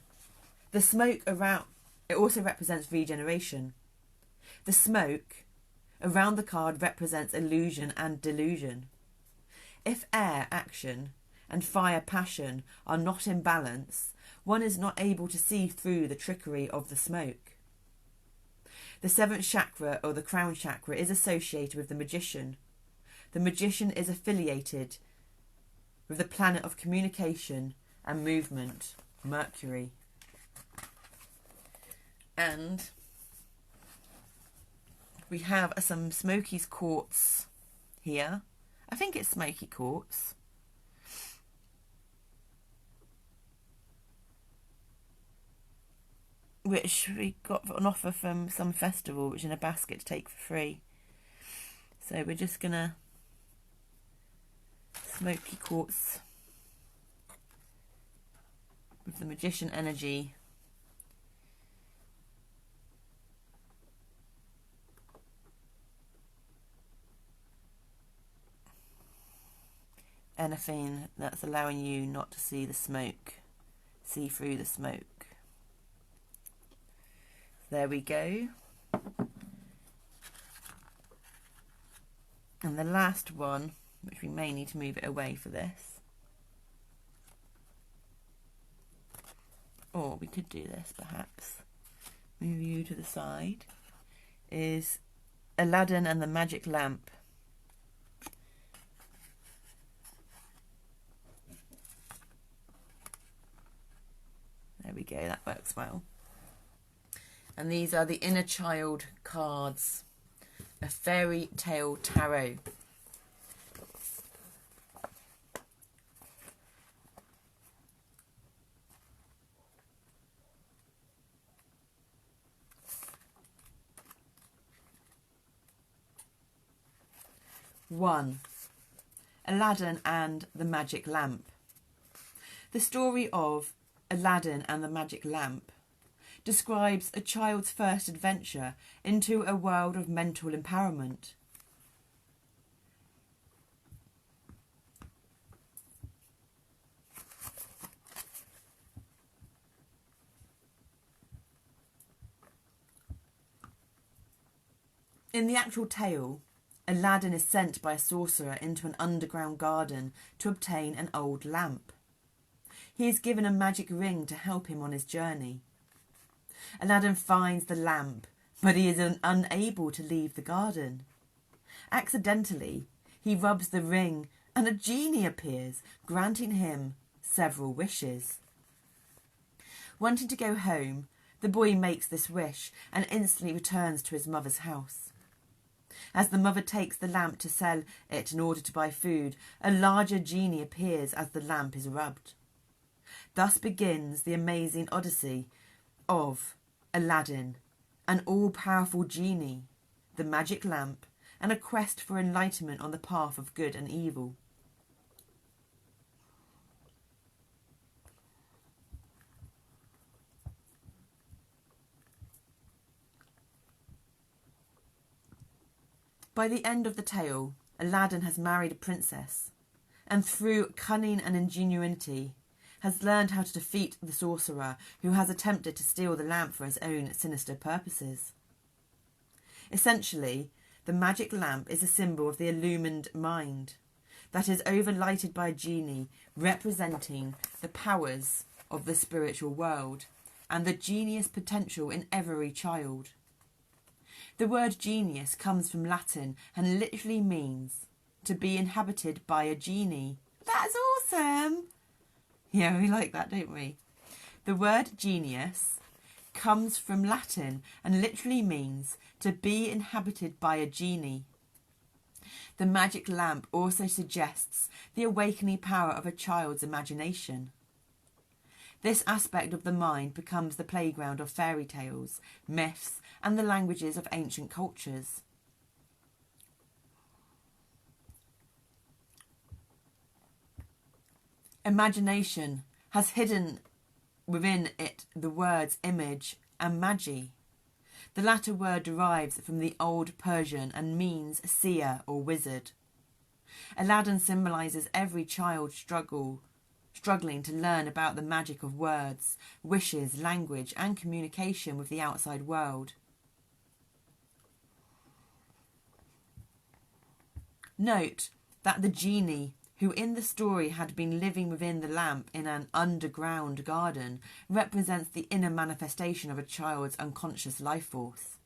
The smoke around it also represents regeneration. The smoke around the card represents illusion and delusion. If air, action, and fire, passion, are not in balance, one is not able to see through the trickery of the smoke. The 7th chakra, or the crown chakra, is associated with the magician. The magician is affiliated with the planet of communication and movement, Mercury. And we have some Smoky's quartz here. I think it's smoky quartz. which we got on offer from some festival, which is in a basket to take for free. So we're just gonna smoky quartz with the magician energy. Anything that's allowing you not to see the smoke, see through the smoke. There we go. And the last one, which we may need to move it away for this, or we could do this perhaps, move you to the side, is Aladdin and the Magic Lamp. There we go, that works well. And these are the Inner Child cards, a fairy tale tarot. One, Aladdin and the Magic Lamp. The story of Aladdin and the Magic Lamp describes a child's first adventure into a world of mental empowerment. In the actual tale, Aladdin is sent by a sorcerer into an underground garden to obtain an old lamp. He is given a magic ring to help him on his journey. Aladdin finds the lamp, but he is unable to leave the garden. Accidentally, he rubs the ring and a genie appears, granting him several wishes. Wanting to go home, the boy makes this wish and instantly returns to his mother's house. As the mother takes the lamp to sell it in order to buy food, a larger genie appears as the lamp is rubbed. Thus begins the amazing odyssey of Aladdin, an all-powerful genie, the magic lamp, and a quest for enlightenment on the path of good and evil. By the end of the tale, Aladdin has married a princess, and through cunning and ingenuity, has learned how to defeat the sorcerer who has attempted to steal the lamp for his own sinister purposes. Essentially, the magic lamp is a symbol of the illumined mind that is overlighted by a genie representing the powers of the spiritual world and the genius potential in every child. The word genius comes from Latin and literally means to be inhabited by a genie. That's awesome! Yeah, we like that, don't we? The word genius comes from Latin and literally means to be inhabited by a genie. The magic lamp also suggests the awakening power of a child's imagination. This aspect of the mind becomes the playground of fairy tales, myths, and the languages of ancient cultures. Imagination has hidden within it the words image and magi. The latter word derives from the Old Persian and means seer or wizard. Aladdin symbolises every child struggling to learn about the magic of words, wishes, language, and communication with the outside world. Note that the genie, who in the story had been living within the lamp in an underground garden, represents the inner manifestation of a child's unconscious life force.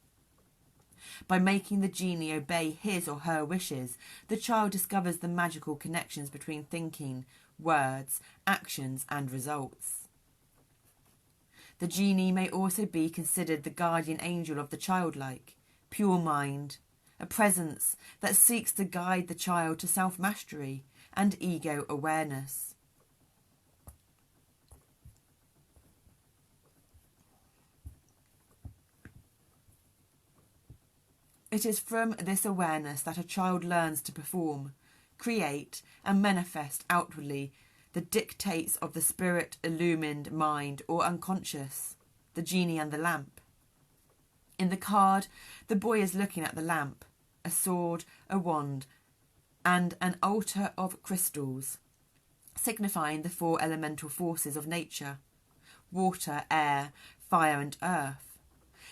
By making the genie obey his or her wishes, the child discovers the magical connections between thinking, words, actions, and results. The genie may also be considered the guardian angel of the childlike, pure mind, a presence that seeks to guide the child to self-mastery and ego awareness. It is from this awareness that a child learns to perform, create, and manifest outwardly the dictates of the spirit-illumined mind or unconscious, the genie and the lamp. In the card, the boy is looking at the lamp, a sword, a wand, and an altar of crystals, signifying the 4 elemental forces of nature, water, air, fire and earth,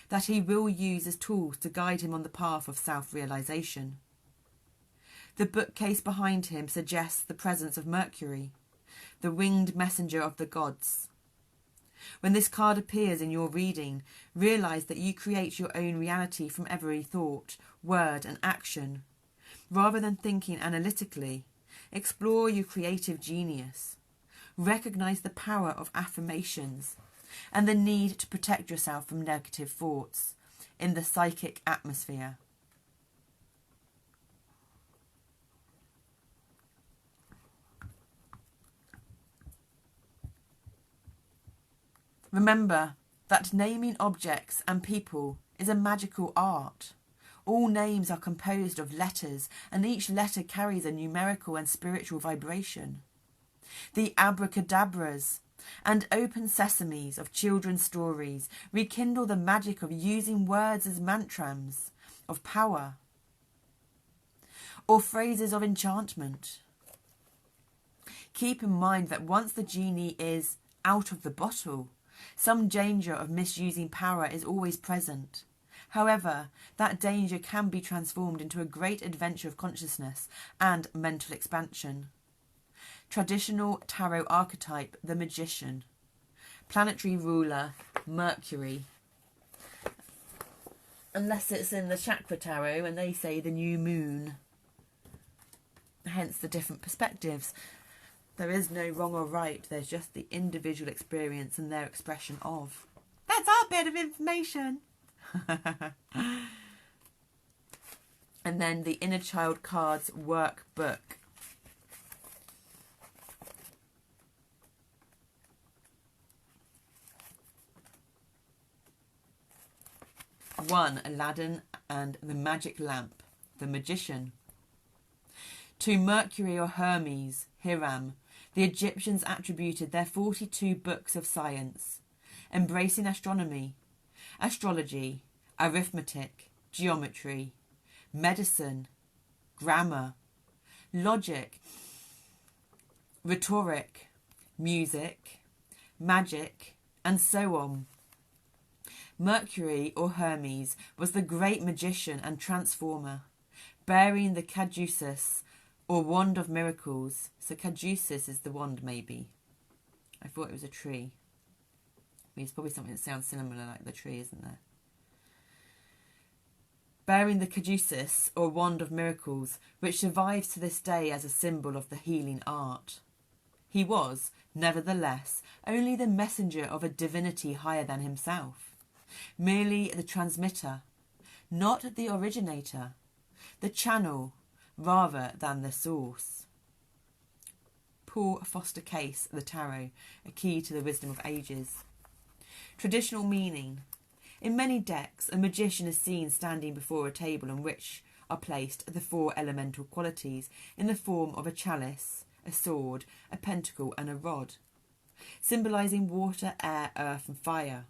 that he will use as tools to guide him on the path of self-realisation. The bookcase behind him suggests the presence of Mercury, the winged messenger of the gods. When this card appears in your reading, realise that you create your own reality from every thought, word and action. Rather than thinking analytically, explore your creative genius. Recognise the power of affirmations and the need to protect yourself from negative thoughts in the psychic atmosphere. Remember that naming objects and people is a magical art. All names are composed of letters, and each letter carries a numerical and spiritual vibration. The abracadabras and open sesames of children's stories rekindle the magic of using words as mantras of power or phrases of enchantment. Keep in mind that once the genie is out of the bottle, some danger of misusing power is always present. However, that danger can be transformed into a great adventure of consciousness and mental expansion. Traditional tarot archetype, the magician. Planetary ruler, Mercury. Unless it's in the chakra tarot and they say the new moon. Hence the different perspectives. There is no wrong or right, there's just the individual experience and their expression of. That's our bit of information. And then the Inner Child Cards Workbook. One, Aladdin and the Magic Lamp, the Magician. To Mercury or Hermes, Hiram, the Egyptians attributed their 42 books of science, embracing astronomy, astrology, arithmetic, geometry, medicine, grammar, logic, rhetoric, music, magic, and so on. Mercury, or Hermes, was the great magician and transformer, bearing the caduceus, or wand of miracles. So caduceus is the wand, maybe. I thought it was a tree. I mean, it's probably something that sounds similar like the tree, isn't there? Bearing the caduceus, or wand of miracles, which survives to this day as a symbol of the healing art. He was, nevertheless, only the messenger of a divinity higher than himself, merely the transmitter, not the originator, the channel, rather than the source. Paul Foster Case, The Tarot, A Key to the Wisdom of Ages. Traditional meaning. In many decks, a magician is seen standing before a table on which are placed the 4 elemental qualities in the form of a chalice, a sword, a pentacle and a rod, symbolising water, air, earth and fire.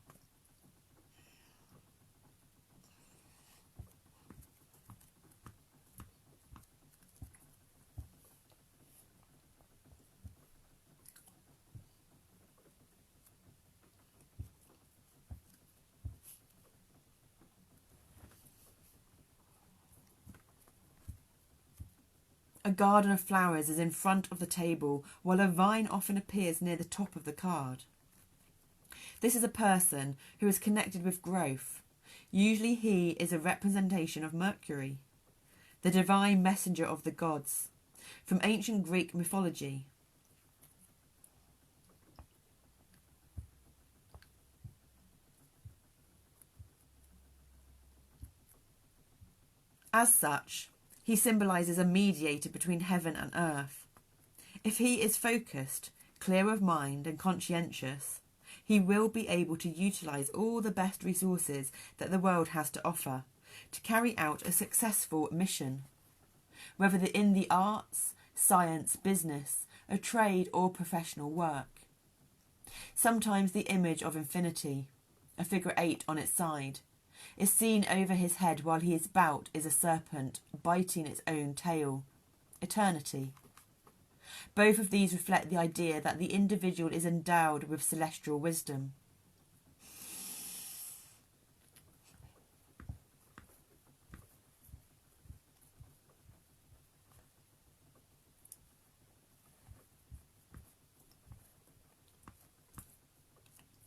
A garden of flowers is in front of the table, while a vine often appears near the top of the card. This is a person who is connected with growth. Usually he is a representation of Mercury, the divine messenger of the gods, from ancient Greek mythology. As such, he symbolises a mediator between heaven and earth. If he is focused, clear of mind and conscientious, he will be able to utilise all the best resources that the world has to offer to carry out a successful mission, whether in the arts, science, business, a trade or professional work. Sometimes the image of infinity, a figure 8 on its side, is seen over his head while his bout is a serpent biting its own tail, eternity. Both of these reflect the idea that the individual is endowed with celestial wisdom.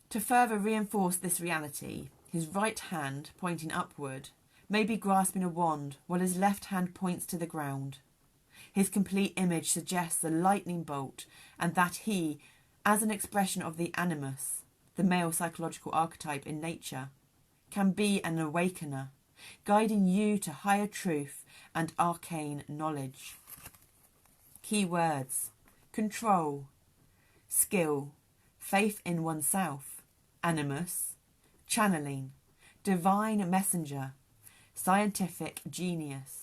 To further reinforce this reality, his right hand, pointing upward, may be grasping a wand while his left hand points to the ground. His complete image suggests a lightning bolt, and that he, as an expression of the animus, the male psychological archetype in nature, can be an awakener, guiding you to higher truth and arcane knowledge. Key words: control, skill, faith in oneself, animus, channeling, divine messenger, scientific genius.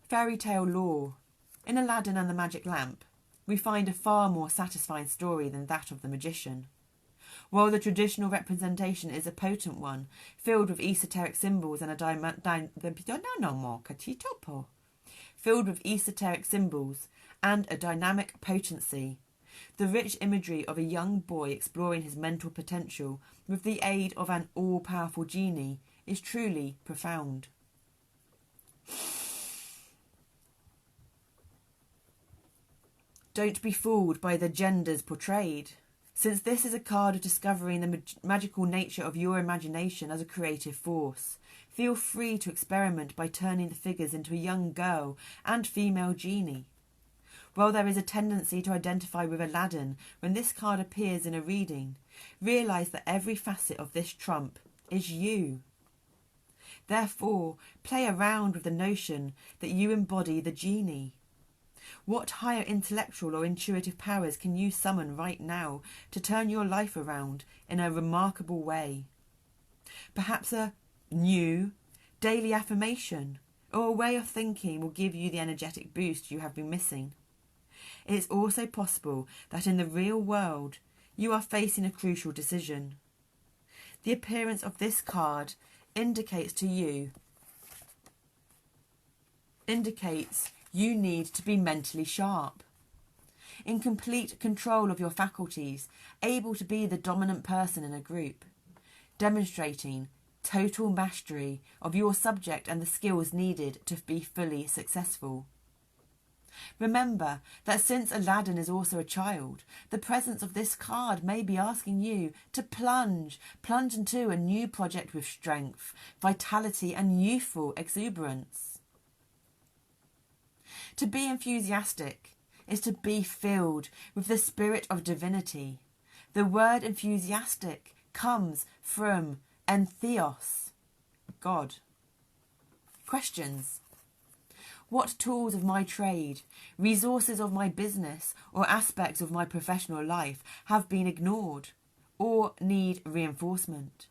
Fairy tale lore. In Aladdin and the Magic Lamp, we find a far more satisfying story than that of the magician. While the traditional representation is a potent one, filled with esoteric symbols and a dynamic potency, the rich imagery of a young boy exploring his mental potential with the aid of an all-powerful genie is truly profound. Don't be fooled by the genders portrayed. Since this is a card of discovering the magical nature of your imagination as a creative force, feel free to experiment by turning the figures into a young girl and female genie. While there is a tendency to identify with Aladdin when this card appears in a reading, realise that every facet of this trump is you. Therefore, play around with the notion that you embody the genie. What higher intellectual or intuitive powers can you summon right now to turn your life around in a remarkable way? Perhaps a new daily affirmation or a way of thinking will give you the energetic boost you have been missing. It is also possible that in the real world you are facing a crucial decision. The appearance of this card indicates you need to be mentally sharp, in complete control of your faculties, able to be the dominant person in a group, demonstrating total mastery of your subject and the skills needed to be fully successful. Remember that since Aladdin is also a child, the presence of this card may be asking you to plunge into a new project with strength, vitality and youthful exuberance. To be enthusiastic is to be filled with the spirit of divinity. The word enthusiastic comes from entheos, God. Questions. What tools of my trade, resources of my business, or aspects of my professional life have been ignored or need reinforcement?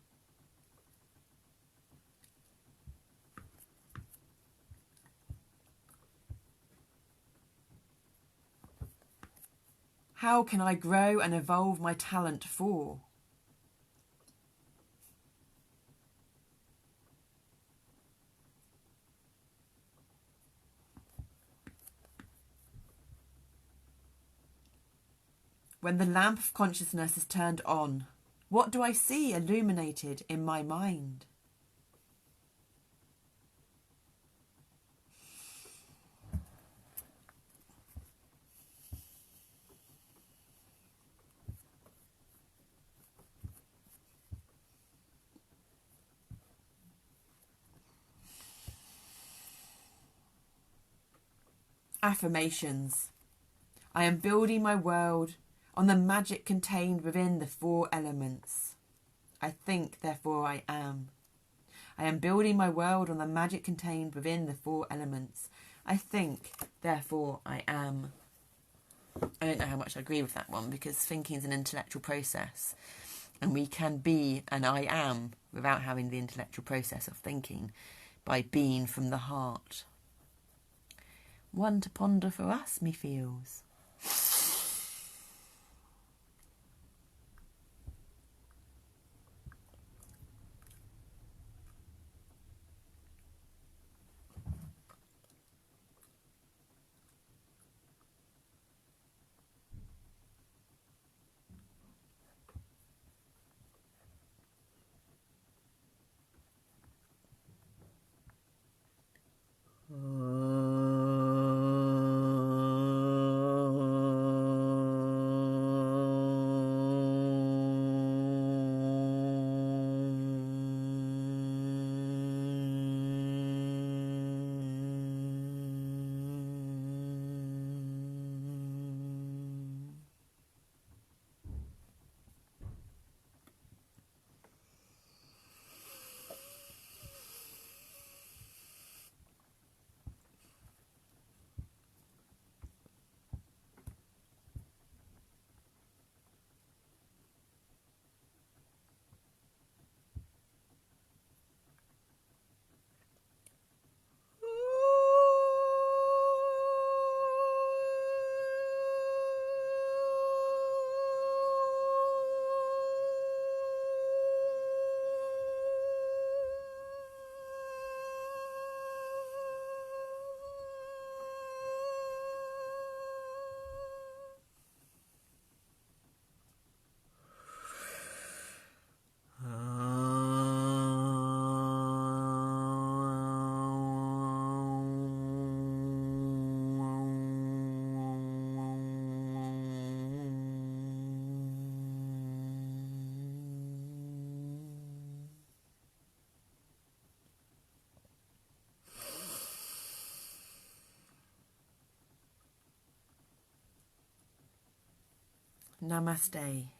How can I grow and evolve my talent for? When the lamp of consciousness is turned on, what do I see illuminated in my mind? Affirmations. I am building my world on the magic contained within the 4 elements. I think, therefore I am. I am building my world on the magic contained within the 4 elements. I think, therefore I am. I don't know how much I agree with that one, because thinking is an intellectual process, and we can be an I am without having the intellectual process of thinking, by being from the heart. One to ponder for us, me feels. Namaste.